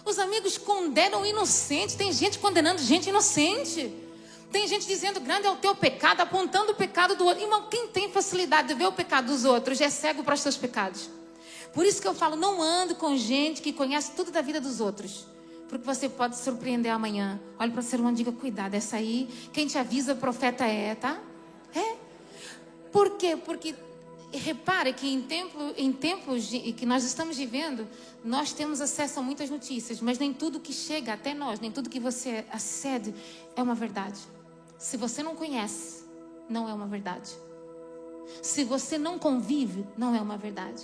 Os amigos condenam o inocente. Tem gente condenando gente inocente. Tem gente dizendo, grande é o teu pecado, apontando o pecado do outro. Irmão, quem tem facilidade de ver o pecado dos outros é cego para os seus pecados. Por isso que eu falo, não ande com gente que conhece tudo da vida dos outros, porque você pode se surpreender amanhã. Olha para o seu irmão e diga, cuidado, essa aí, quem te avisa, profeta é, tá? É. Por quê? Porque repare que em tempos que nós estamos vivendo, nós temos acesso a muitas notícias, mas nem tudo que chega até nós, nem tudo que você acede é uma verdade. Se você não conhece, não é uma verdade. Se você não convive, não é uma verdade.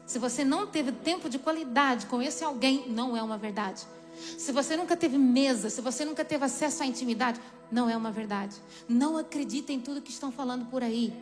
Se você não teve tempo de qualidade com esse alguém, não é uma verdade. Se você nunca teve mesa, se você nunca teve acesso à intimidade, não é uma verdade. Não acredita em tudo que estão falando por aí.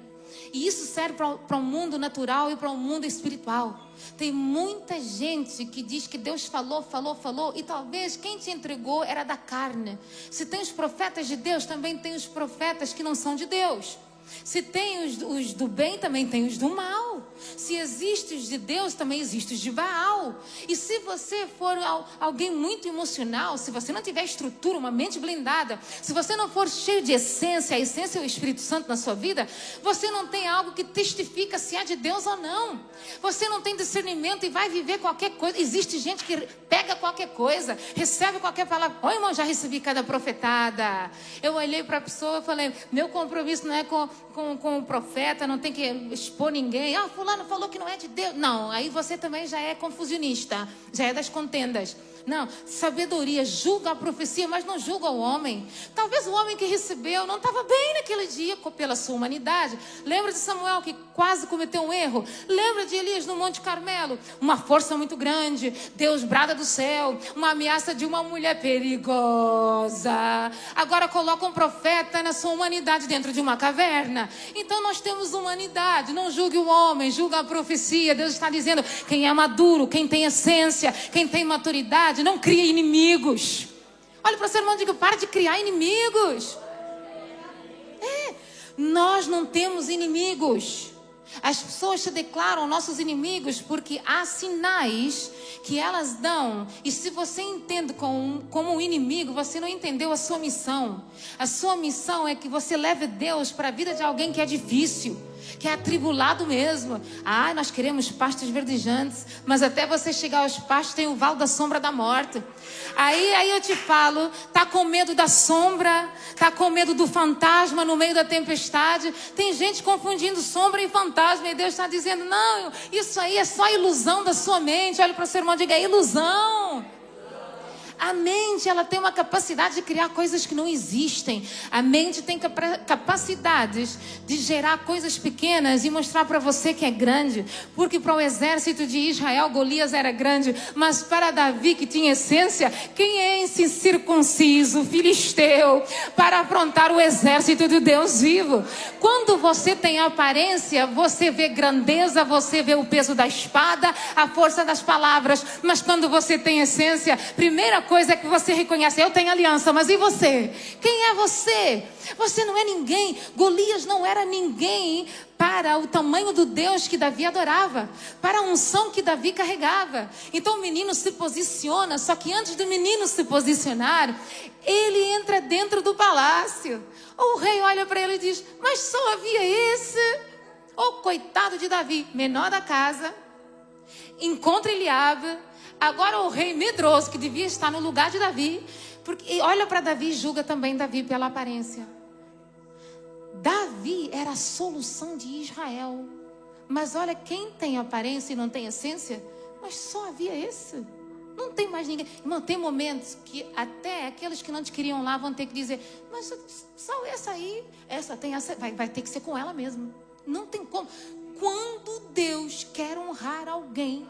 E isso serve para o mundo natural e para o mundo espiritual. Tem muita gente que diz que Deus falou, e talvez quem te entregou era da carne. Se tem os profetas de Deus, também tem os profetas que não são de Deus. Se tem os do bem, também tem os do mal. Se existe os de Deus, também existe os de Baal. E se você for alguém muito emocional, se você não tiver estrutura, uma mente blindada, se você não for cheio de essência, a essência é o Espírito Santo na sua vida, você não tem algo que testifica se é de Deus ou não. Você não tem discernimento e vai viver qualquer coisa. Existe gente que pega qualquer coisa, recebe qualquer palavra. Ô irmão, já recebi cada profetada. Eu olhei para a pessoa e falei, meu compromisso não é com o profeta, não tem que expor ninguém. Ah, fulano falou que não é de Deus. Não, aí você também já é confusionista, já é das contendas. Não, sabedoria julga a profecia, mas não julga o homem. Talvez o homem que recebeu não estava bem naquele dia pela sua humanidade. Lembra de Samuel que quase cometeu um erro? Lembra de Elias no Monte Carmelo? Uma força muito grande, Deus brada do céu, uma ameaça de uma mulher perigosa. Agora coloca um profeta na sua humanidade dentro de uma caverna. Então nós temos humanidade. Não julgue o homem, julga a profecia. Deus está dizendo, quem é maduro, quem tem essência, quem tem maturidade, não cria inimigos. Olha para o seu irmão e diga, para de criar inimigos. Nós não temos inimigos. As pessoas se declaram nossos inimigos porque há sinais que elas dão. E se você entende como um inimigo, você não entendeu a sua missão. A sua missão é que você leve Deus para a vida de alguém que é difícil, que é atribulado mesmo. Ah, nós queremos pastos verdejantes, mas até você chegar aos pastos tem o vale da sombra da morte. Aí eu te falo, tá com medo da sombra, tá com medo do fantasma no meio da tempestade. Tem gente confundindo sombra e fantasma, e Deus está dizendo, não, isso aí é só ilusão da sua mente. Olha para o seu irmão e diga, é ilusão. A mente, ela tem uma capacidade de criar coisas que não existem. A mente tem capacidades de gerar coisas pequenas e mostrar para você que é grande. Porque para o exército de Israel, Golias era grande. Mas para Davi, que tinha essência, quem é esse incircunciso, filisteu, para afrontar o exército do Deus vivo? Quando você tem aparência, você vê grandeza, você vê o peso da espada, a força das palavras. Mas quando você tem essência, primeira coisa é que você reconhece: eu tenho aliança, mas e você? Quem é você? Você não é ninguém. Golias não era ninguém para o tamanho do Deus que Davi adorava, para a unção que Davi carregava. Então o menino se posiciona, só que antes do menino se posicionar, ele entra dentro do palácio. O rei olha para ele e diz: mas só havia esse? Oh, coitado de Davi, menor da casa, encontra Eliabe. Agora o rei medroso, que devia estar no lugar de Davi, porque olha para Davi e julga também Davi pela aparência. Davi era a solução de Israel. Mas olha, quem tem aparência e não tem essência, mas só havia esse. Não tem mais ninguém. Irmão, tem momentos que até aqueles que não te queriam lá vão ter que dizer: mas só essa aí, essa tem essa, vai ter que ser com ela mesmo. Não tem como. Quando Deus quer honrar alguém,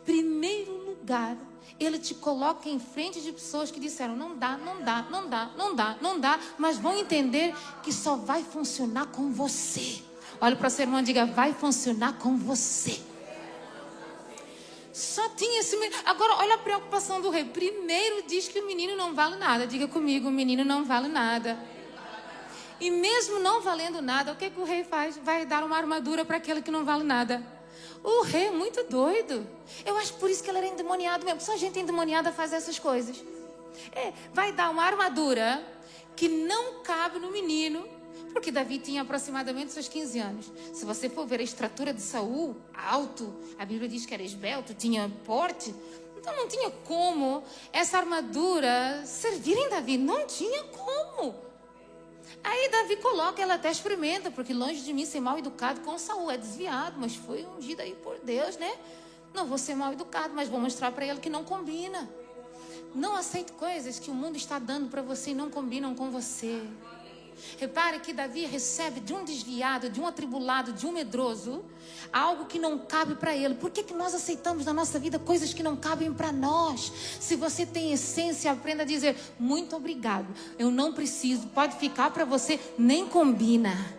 primeiro lugar, Ele te coloca em frente de pessoas que disseram: não dá, não dá, não dá, não dá, não dá, mas vão entender que só vai funcionar com você. Olha para o seu irmão e diga: vai funcionar com você. Só tinha esse menino. Agora olha a preocupação do rei. Primeiro diz que o menino não vale nada. Diga comigo: o menino não vale nada. E mesmo não valendo nada, o que o rei faz? Vai dar uma armadura para aquele que não vale nada. O rei é muito doido. Eu acho por isso que ele era endemoniado mesmo. Só gente endemoniada faz essas coisas. Vai dar uma armadura que não cabe no menino, porque Davi tinha aproximadamente seus 15 anos. Se você for ver a estrutura de Saul, alto, a Bíblia diz que era esbelto, tinha porte. Então não tinha como essa armadura servir em Davi. Não tinha como. Aí Davi coloca, ela até experimenta, porque longe de mim ser mal educado com Saul, é desviado, mas foi ungido aí por Deus, né? Não vou ser mal educado, mas vou mostrar para ele que não combina. Não aceite coisas que o mundo está dando para você e não combinam com você. Repare que Davi recebe de um desviado, de um atribulado, de um medroso, algo que não cabe para ele. Por que nós aceitamos na nossa vida coisas que não cabem para nós? Se você tem essência, aprenda a dizer: muito obrigado, eu não preciso, pode ficar para você, nem combina.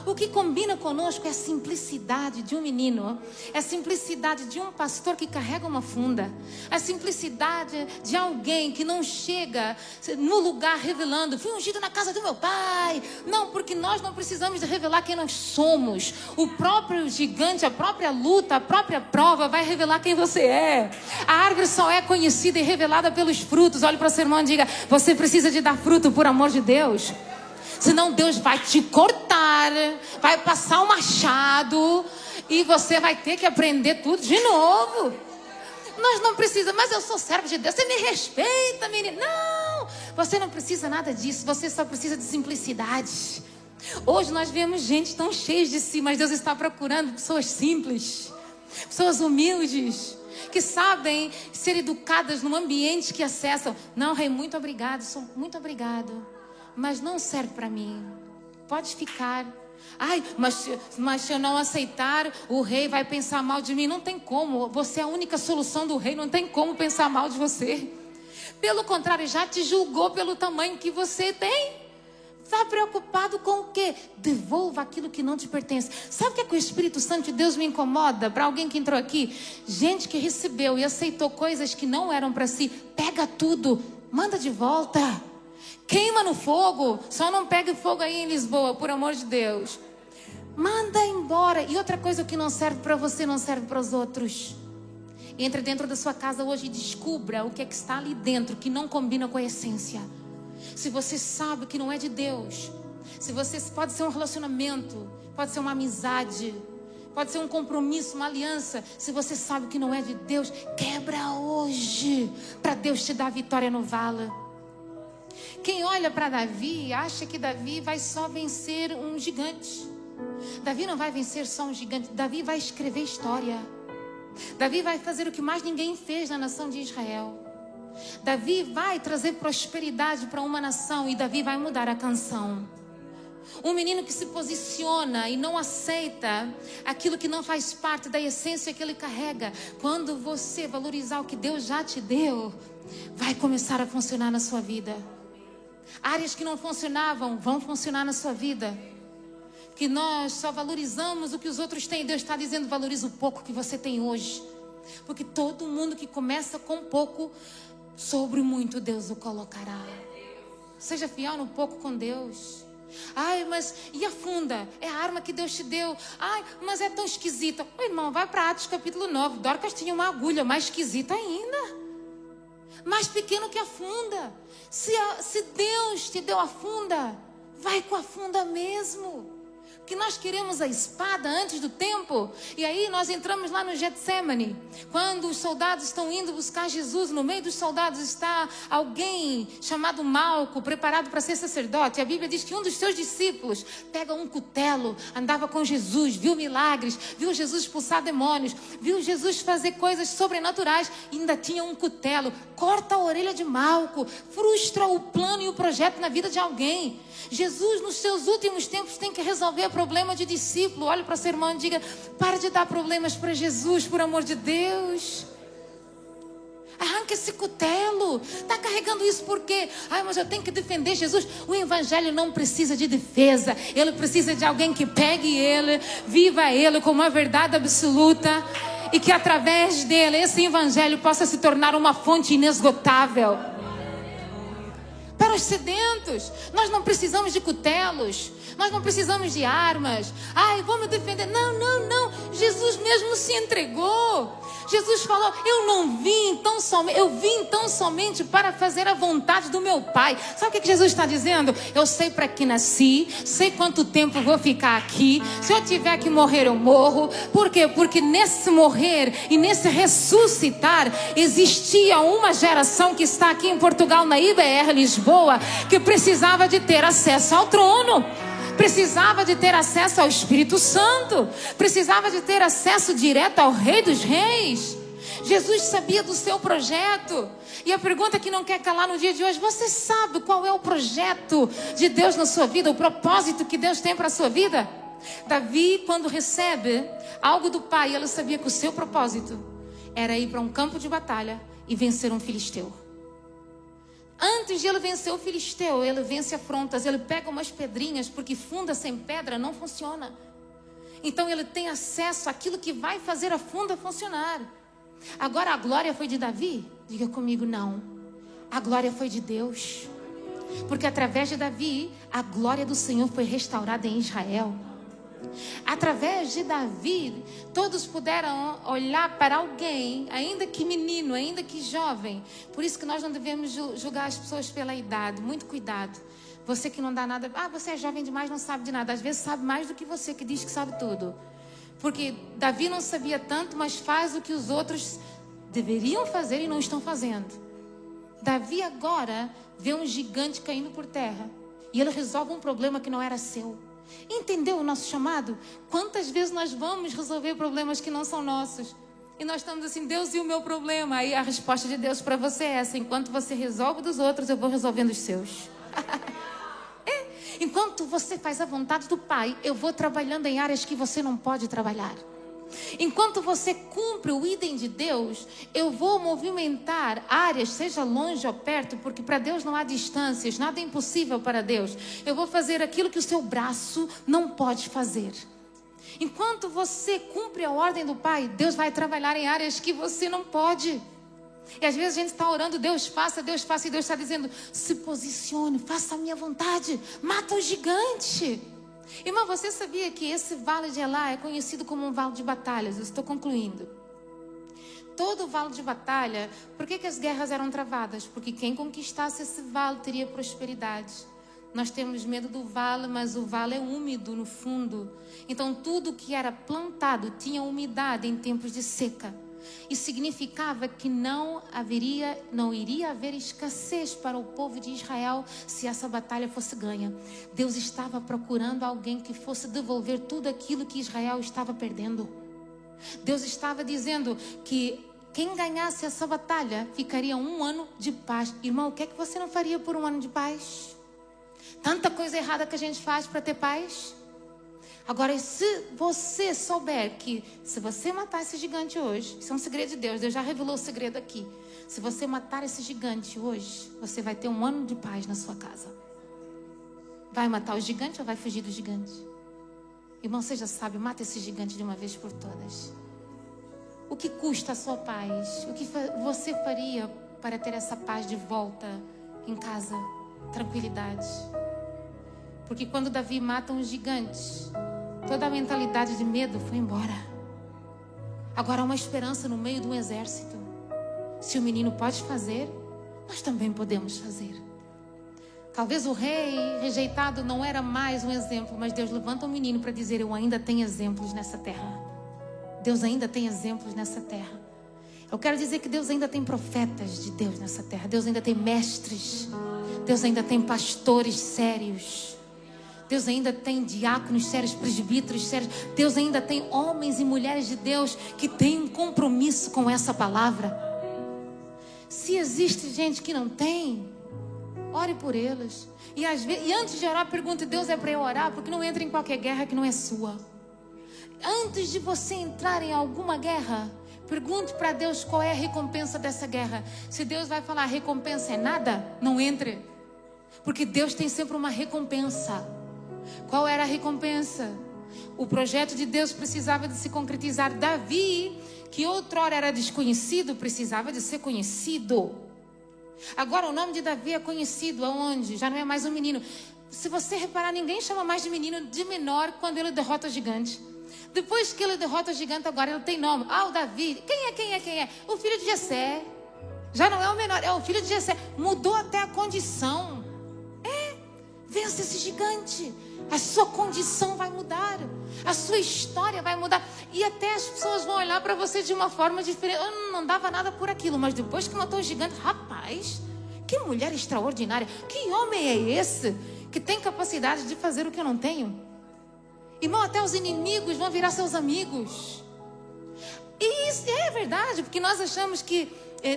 O que combina conosco é a simplicidade de um menino, é a simplicidade de um pastor que carrega uma funda, a simplicidade de alguém que não chega no lugar revelando: fui ungido na casa do meu pai. Não, porque nós não precisamos de revelar quem nós somos. O próprio gigante, a própria luta, a própria prova vai revelar quem você é. A árvore só é conhecida e revelada pelos frutos. Olhe para o seu irmão e diga: você precisa de dar fruto, por amor de Deus. Senão Deus vai te cortar, vai passar o machado e você vai ter que aprender tudo de novo. Nós não precisamos, mas eu sou servo de Deus, você me respeita, menino. Não, você não precisa nada disso, você só precisa de simplicidade. Hoje nós vemos gente tão cheia de si, mas Deus está procurando pessoas simples, pessoas humildes, que sabem ser educadas num ambiente que acessam. Não, rei, muito obrigado, muito obrigado, mas não serve para mim. Pode ficar. Ai, mas se eu não aceitar, o rei vai pensar mal de mim. Não tem como. Você é a única solução do rei. Não tem como pensar mal de você. Pelo contrário, já te julgou pelo tamanho que você tem. Está preocupado com o quê? Devolva aquilo que não te pertence. Sabe o que é que o Espírito Santo de Deus me incomoda? Para alguém que entrou aqui, gente que recebeu e aceitou coisas que não eram para si. Pega tudo, manda de volta. Queima no fogo. Só não pegue fogo aí em Lisboa, por amor de Deus. Manda embora. E outra coisa que não serve para você, não serve para os outros. Entre dentro da sua casa hoje e descubra o que é que está ali dentro que não combina com a essência. Se você sabe que não é de Deus, se você pode ser um relacionamento, pode ser uma amizade, pode ser um compromisso, uma aliança. Se você sabe que não é de Deus, quebra hoje, para Deus te dar a vitória no vale. Quem olha para Davi acha que Davi vai só vencer um gigante. Davi não vai vencer só um gigante. Davi vai escrever história. Davi vai fazer o que mais ninguém fez na nação de Israel. Davi vai trazer prosperidade para uma nação e Davi vai mudar a canção. Um menino que se posiciona e não aceita aquilo que não faz parte da essência que ele carrega. Quando você valorizar o que Deus já te deu, vai começar a funcionar na sua vida. Áreas que não funcionavam vão funcionar na sua vida. Que nós só valorizamos o que os outros têm. Deus está dizendo: valoriza o pouco que você tem hoje. Porque todo mundo que começa com pouco sobre muito Deus o colocará. Seja fiel no pouco com Deus. Ai, mas e a funda? É a arma que Deus te deu. Ai, mas é tão esquisita. Ô, irmão, vai para Atos capítulo 9. Dorcas tinha uma agulha mais esquisita ainda. Mais pequeno que a funda. Se Deus te deu a funda, vai com a funda mesmo. Que nós queremos a espada antes do tempo. E aí nós entramos lá no Getsemane. Quando os soldados estão indo buscar Jesus, no meio dos soldados está alguém chamado Malco, preparado para ser sacerdote. A Bíblia diz que um dos seus discípulos pega um cutelo, andava com Jesus, viu milagres, viu Jesus expulsar demônios, viu Jesus fazer coisas sobrenaturais e ainda tinha um cutelo. Corta a orelha de Malco, frustra o plano e o projeto na vida de alguém. Jesus, nos seus últimos tempos, tem que resolver problema de discípulo. Olhe para seu irmão e diga: para de dar problemas para Jesus, por amor de Deus. Arranca esse cutelo. Está carregando isso por quê? Ai, mas eu tenho que defender Jesus. O evangelho não precisa de defesa. Ele precisa de alguém que pegue ele, viva ele como uma verdade absoluta, e que através dele esse evangelho possa se tornar uma fonte inesgotável. Para os sedentos, nós não precisamos de cutelos, nós não precisamos de armas. Ai, vou me defender. Não, não, não. Jesus mesmo se entregou. Jesus falou: eu vim tão somente para fazer a vontade do meu Pai. Sabe o que Jesus está dizendo? Eu sei para que nasci, sei quanto tempo vou ficar aqui. Se eu tiver que morrer, eu morro. Por quê? Porque nesse morrer e nesse ressuscitar, existia uma geração que está aqui em Portugal, na IBR Lisboa, que precisava de ter acesso ao trono. Precisava de ter acesso ao Espírito Santo. Precisava de ter acesso direto ao Rei dos Reis. Jesus sabia do seu projeto. E a pergunta que não quer calar no dia de hoje: você sabe qual é o projeto de Deus na sua vida? O propósito que Deus tem para a sua vida? Davi, quando recebe algo do Pai, ele sabia que o seu propósito era ir para um campo de batalha e vencer um filisteu. Antes de ele vencer o filisteu, ele vence afrontas. Ele pega umas pedrinhas, porque funda sem pedra não funciona. Então ele tem acesso àquilo que vai fazer a funda funcionar. Agora a glória foi de Davi? Diga comigo: não. A glória foi de Deus. Porque através de Davi, a glória do Senhor foi restaurada em Israel. Através de Davi, todos puderam olhar para alguém, ainda que menino, ainda que jovem. Por isso que nós não devemos julgar as pessoas pela idade. Muito cuidado. Você que não dá nada. Ah, você é jovem demais, não sabe de nada. Às vezes sabe mais do que você, que diz que sabe tudo. Porque Davi não sabia tanto, mas faz o que os outros deveriam fazer e não estão fazendo. Davi agora vê um gigante caindo por terra e ele resolve um problema que não era seu. Entendeu o nosso chamado? Quantas vezes nós vamos resolver problemas que não são nossos? E nós estamos assim: Deus, e o meu problema? Aí a resposta de Deus para você é essa: enquanto você resolve dos outros, eu vou resolvendo os seus. Enquanto você faz a vontade do Pai, eu vou trabalhando em áreas que você não pode trabalhar. Enquanto você cumpre o idem de Deus, eu vou movimentar áreas, seja longe ou perto, porque para Deus não há distâncias, nada é impossível para Deus. Eu vou fazer aquilo que o seu braço não pode fazer. Enquanto você cumpre a ordem do Pai, Deus vai trabalhar em áreas que você não pode. E às vezes a gente está orando: Deus faça, e Deus está dizendo: se posicione, faça a minha vontade, mata o gigante. Irmão, você sabia que esse vale de Elá é conhecido como um vale de batalhas? Eu estou concluindo. Todo vale de batalha, por que as guerras eram travadas? Porque quem conquistasse esse vale teria prosperidade. Nós temos medo do vale, mas o vale é úmido no fundo. Então tudo que era plantado tinha umidade em tempos de seca. E significava que não iria haver escassez para o povo de Israel se essa batalha fosse ganha. Deus estava procurando alguém que fosse devolver tudo aquilo que Israel estava perdendo. Deus estava dizendo que quem ganhasse essa batalha ficaria 1 ano de paz. Irmão, o que é que você não faria por 1 ano de paz? Tanta coisa errada que a gente faz para ter paz. Agora, se você souber que se você matar esse gigante hoje, isso é um segredo de Deus, Deus já revelou o segredo aqui. Se você matar esse gigante hoje, você vai ter 1 ano de paz na sua casa. Vai matar o gigante ou vai fugir do gigante? Irmão, você já sabe, mata esse gigante de uma vez por todas. O que custa a sua paz? O que você faria para ter essa paz de volta em casa, tranquilidade. Porque quando Davi mata um gigante, toda a mentalidade de medo foi embora. Agora há uma esperança no meio de um exército. Se o menino pode fazer, nós também podemos fazer. Talvez o rei rejeitado não era mais um exemplo, mas Deus levanta um menino para dizer: eu ainda tenho exemplos nessa terra. Deus ainda tem exemplos nessa terra. Eu quero dizer que Deus ainda tem profetas de Deus nessa terra. Deus ainda tem mestres. Deus ainda tem pastores sérios. Deus ainda tem diáconos sérios, presbíteros sérios. Deus ainda tem homens e mulheres de Deus que têm um compromisso com essa palavra. Se existe gente que não tem, ore por eles. E antes de orar, pergunte: Deus, é para eu orar? Porque não entra em qualquer guerra que não é sua. Antes de você entrar em alguma guerra, pergunte para Deus qual é a recompensa dessa guerra. Se Deus vai falar: a recompensa é nada, não entre. Porque Deus tem sempre uma recompensa. Qual era a recompensa? O projeto de Deus precisava de se concretizar. Davi, que outrora era desconhecido, precisava de ser conhecido. Agora o nome de Davi é conhecido aonde? Já não é mais um menino. Se você reparar, ninguém chama mais de menino de menor quando ele derrota o gigante. Depois que ele derrota o gigante, agora ele tem nome. Ah, o Davi. Quem é? O filho de Jessé. Já não é o menor, é o filho de Jessé. Mudou até a condição. Vence esse gigante. A sua condição vai mudar. A sua história vai mudar. E até as pessoas vão olhar para você de uma forma diferente. Eu não dava nada por aquilo, mas depois que matou o gigante, rapaz, que mulher extraordinária. Que homem é esse que tem capacidade de fazer o que eu não tenho? Irmão, até os inimigos vão virar seus amigos. E isso é verdade, porque nós achamos que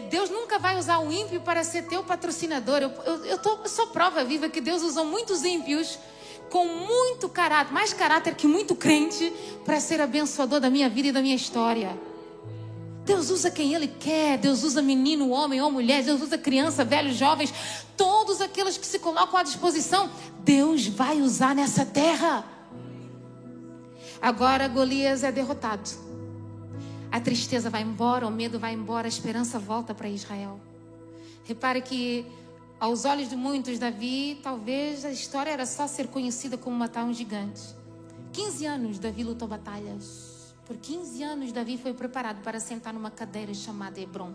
Deus nunca vai usar o ímpio para ser teu patrocinador. Eu sou prova viva que Deus usou muitos ímpios com muito caráter, mais caráter que muito crente, para ser abençoador da minha vida e da minha história. Deus usa quem Ele quer. Deus usa menino, homem ou mulher. Deus usa criança, velhos, jovens. Todos aqueles que se colocam à disposição, Deus vai usar nessa terra. Agora Golias é derrotado. A tristeza vai embora, o medo vai embora, a esperança volta para Israel. Repare que, aos olhos de muitos, Davi, talvez a história era só ser conhecida como matar um gigante. 15 anos Davi lutou batalhas. Por 15 anos Davi foi preparado para sentar numa cadeira chamada Hebron.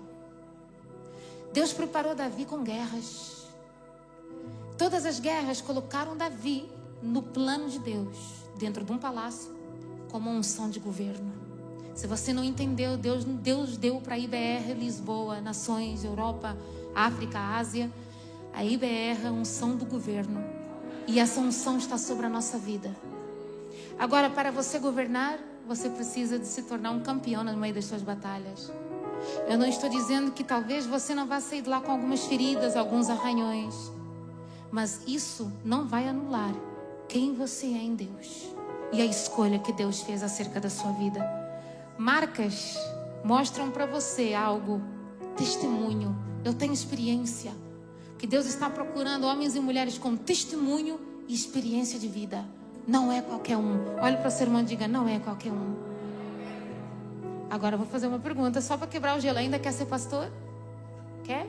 Deus preparou Davi com guerras. Todas as guerras colocaram Davi no plano de Deus, dentro de um palácio, como uma unção de governo. Se você não entendeu, Deus deu para a IBR Lisboa, nações, Europa, África, Ásia, a IBR é a unção do governo. E essa unção está sobre a nossa vida. Agora, para você governar, você precisa de se tornar um campeão no meio das suas batalhas. Eu não estou dizendo que talvez você não vá sair de lá com algumas feridas, alguns arranhões. Mas isso não vai anular quem você é em Deus e a escolha que Deus fez acerca da sua vida. Marcas mostram para você algo, testemunho. Eu tenho experiência. Que Deus está procurando homens e mulheres com testemunho e experiência de vida. Não é qualquer um. Olhe para o seu irmão e diga: não é qualquer um. Agora eu vou fazer uma pergunta só para quebrar o gelo. Ainda quer ser pastor? Quer?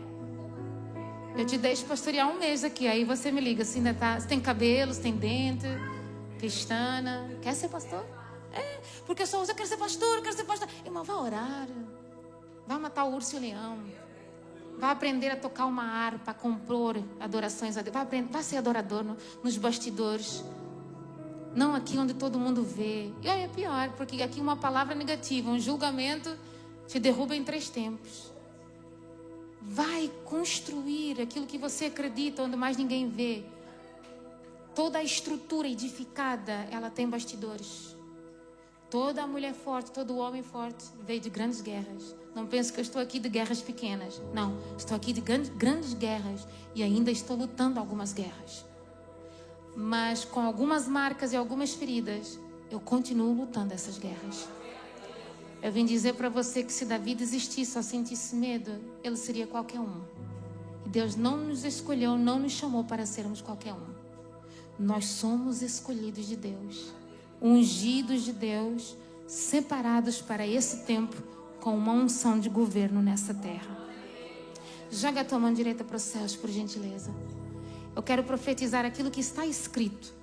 Eu te deixo pastorear um mês aqui. Aí você me liga se ainda tá, se tem cabelo, se tem dente, pestana. Quer ser pastor? Porque eu quero ser pastor, eu quero ser pastor. Irmão, vai orar. Vai matar o urso e o leão. Vai aprender a tocar uma harpa, compor adorações a Deus. Vai ser adorador nos bastidores. Não aqui onde todo mundo vê. E é pior, porque aqui uma palavra negativa, um julgamento, te derruba em 3 tempos. Vai construir aquilo que você acredita, onde mais ninguém vê. Toda a estrutura edificada, ela tem bastidores. Toda mulher forte, todo homem forte veio de grandes guerras. Não pense que eu estou aqui de guerras pequenas. Não, estou aqui de grandes guerras. E ainda estou lutando algumas guerras. Mas com algumas marcas e algumas feridas, eu continuo lutando essas guerras. Eu vim dizer para você que se Davi desistisse ou sentisse medo, ele seria qualquer um. E Deus não nos escolheu, não nos chamou para sermos qualquer um. Nós somos escolhidos de Deus. Ungidos de Deus, separados para esse tempo, com uma unção de governo nessa terra. Joga a tua mão direita para os céus, por gentileza. Eu quero profetizar aquilo que está escrito.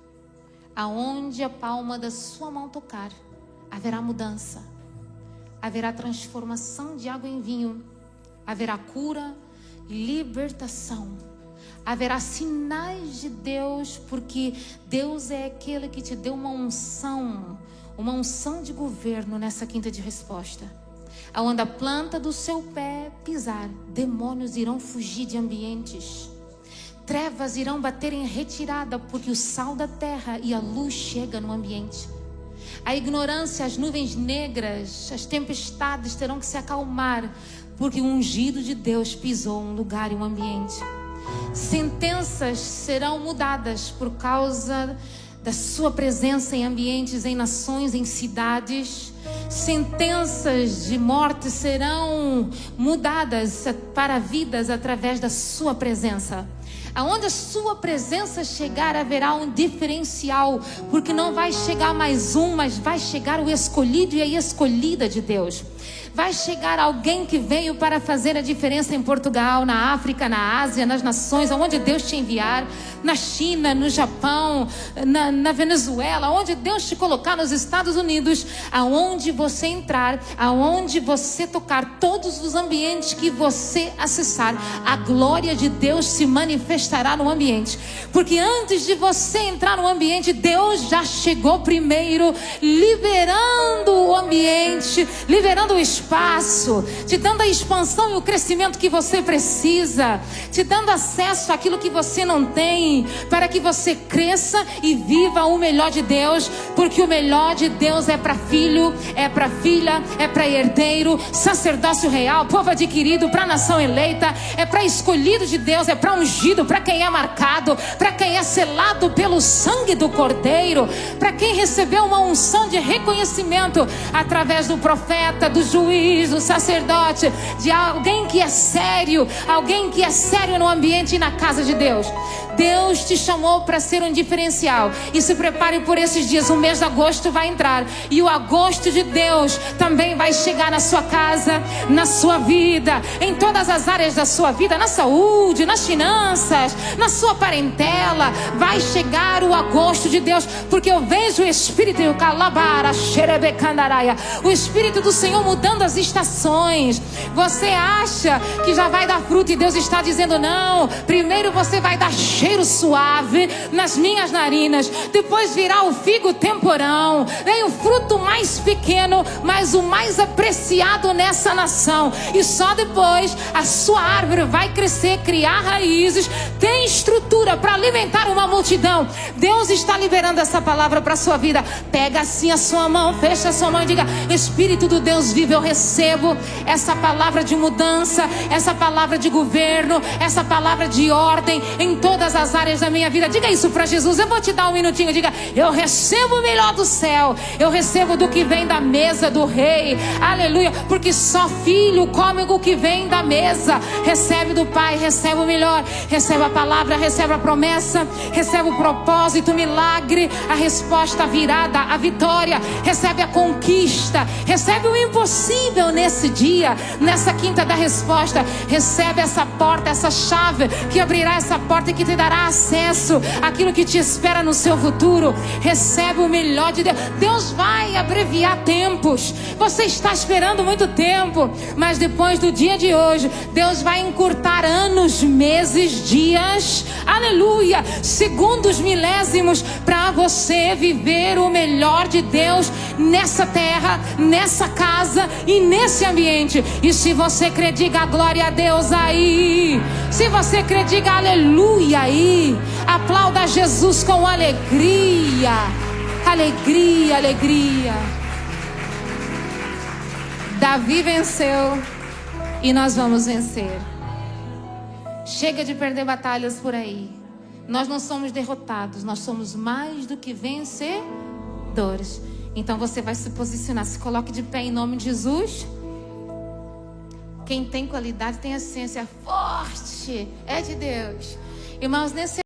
Aonde a palma da sua mão tocar, haverá mudança. Haverá transformação de água em vinho. Haverá cura e libertação. Haverá sinais de Deus, porque Deus é aquele que te deu uma unção de governo nessa quinta de resposta. Aonde a planta do seu pé pisar, demônios irão fugir de ambientes. Trevas irão bater em retirada, porque o sal da terra e a luz chega no ambiente. A ignorância, as nuvens negras, as tempestades terão que se acalmar, porque o ungido de Deus pisou um lugar e um ambiente. Sentenças serão mudadas por causa da sua presença em ambientes, em nações, em cidades. Sentenças de morte serão mudadas para vidas através da sua presença. Aonde a sua presença chegar, haverá um diferencial, porque não vai chegar mais um, mas vai chegar o escolhido e a escolhida de Deus. Vai chegar alguém que veio para fazer a diferença em Portugal, na África, na Ásia, nas nações, aonde Deus te enviar, na China, no Japão, na Venezuela, aonde Deus te colocar, nos Estados Unidos, aonde você entrar, aonde você tocar, todos os ambientes que você acessar, a glória de Deus se manifestará no ambiente. Porque antes de você entrar no ambiente, Deus já chegou primeiro, liberando o ambiente, liberando o espaço, te dando a expansão e o crescimento que você precisa, te dando acesso àquilo que você não tem, para que você cresça e viva o melhor de Deus, porque o melhor de Deus é para filho, é para filha, é para herdeiro, sacerdócio real, povo adquirido, para nação eleita, é para escolhido de Deus, é para ungido, para quem é marcado, para quem é selado pelo sangue do Cordeiro, para quem recebeu uma unção de reconhecimento através do profeta, do juiz, do sacerdote, de alguém que é sério no ambiente e na casa de Deus. Deus te chamou para ser um diferencial. E se prepare por esses dias. O mês de agosto vai entrar. E o agosto de Deus também vai chegar na sua casa, na sua vida, em todas as áreas da sua vida, na saúde, nas finanças, na sua parentela. Vai chegar o agosto de Deus, porque eu vejo o Espírito o Espírito do Senhor mudando as estações. Você acha que já vai dar fruto e Deus está dizendo não. Primeiro você vai dar cheiro suave nas minhas narinas, depois virá o figo temporão, vem o fruto mais pequeno, mas o mais apreciado nessa nação, e só depois a sua árvore vai crescer, criar raízes, tem estrutura para alimentar uma multidão. Deus está liberando essa palavra para a sua vida. Pega assim a sua mão, fecha a sua mão e diga: Espírito do Deus vivo, eu recebo essa palavra de mudança, essa palavra de governo, essa palavra de ordem em todas as áreas da minha vida. Diga isso para Jesus. Eu vou te dar um minutinho. Diga: eu recebo o melhor do céu, eu recebo do que vem da mesa do rei. Aleluia. Porque só filho come o que vem da mesa. Recebe do Pai, recebe o melhor, recebe a palavra, recebe a promessa, recebe o propósito, o milagre, a resposta, a virada, a vitória, recebe a conquista, recebe o impossível nesse dia, nessa quinta da resposta. Recebe essa porta, essa chave que abrirá essa porta e que te dará acesso àquilo que te espera no seu futuro. Recebe o melhor de Deus. Deus vai abreviar tempos. Você está esperando muito tempo, mas depois do dia de hoje, Deus vai encurtar anos, meses, dias, aleluia, segundos, milésimos, para você viver o melhor de Deus nessa terra, nessa casa e nesse ambiente. E se você crê, diga glória a Deus aí. Se você crê, diga aleluia aí. Aplauda Jesus com alegria. Alegria, alegria. Davi venceu e nós vamos vencer. Chega de perder batalhas por aí. Nós não somos derrotados, nós somos mais do que vencedores. Então você vai se posicionar, se coloque de pé em nome de Jesus. Quem tem qualidade tem essência forte, é de Deus. Irmãos, nesse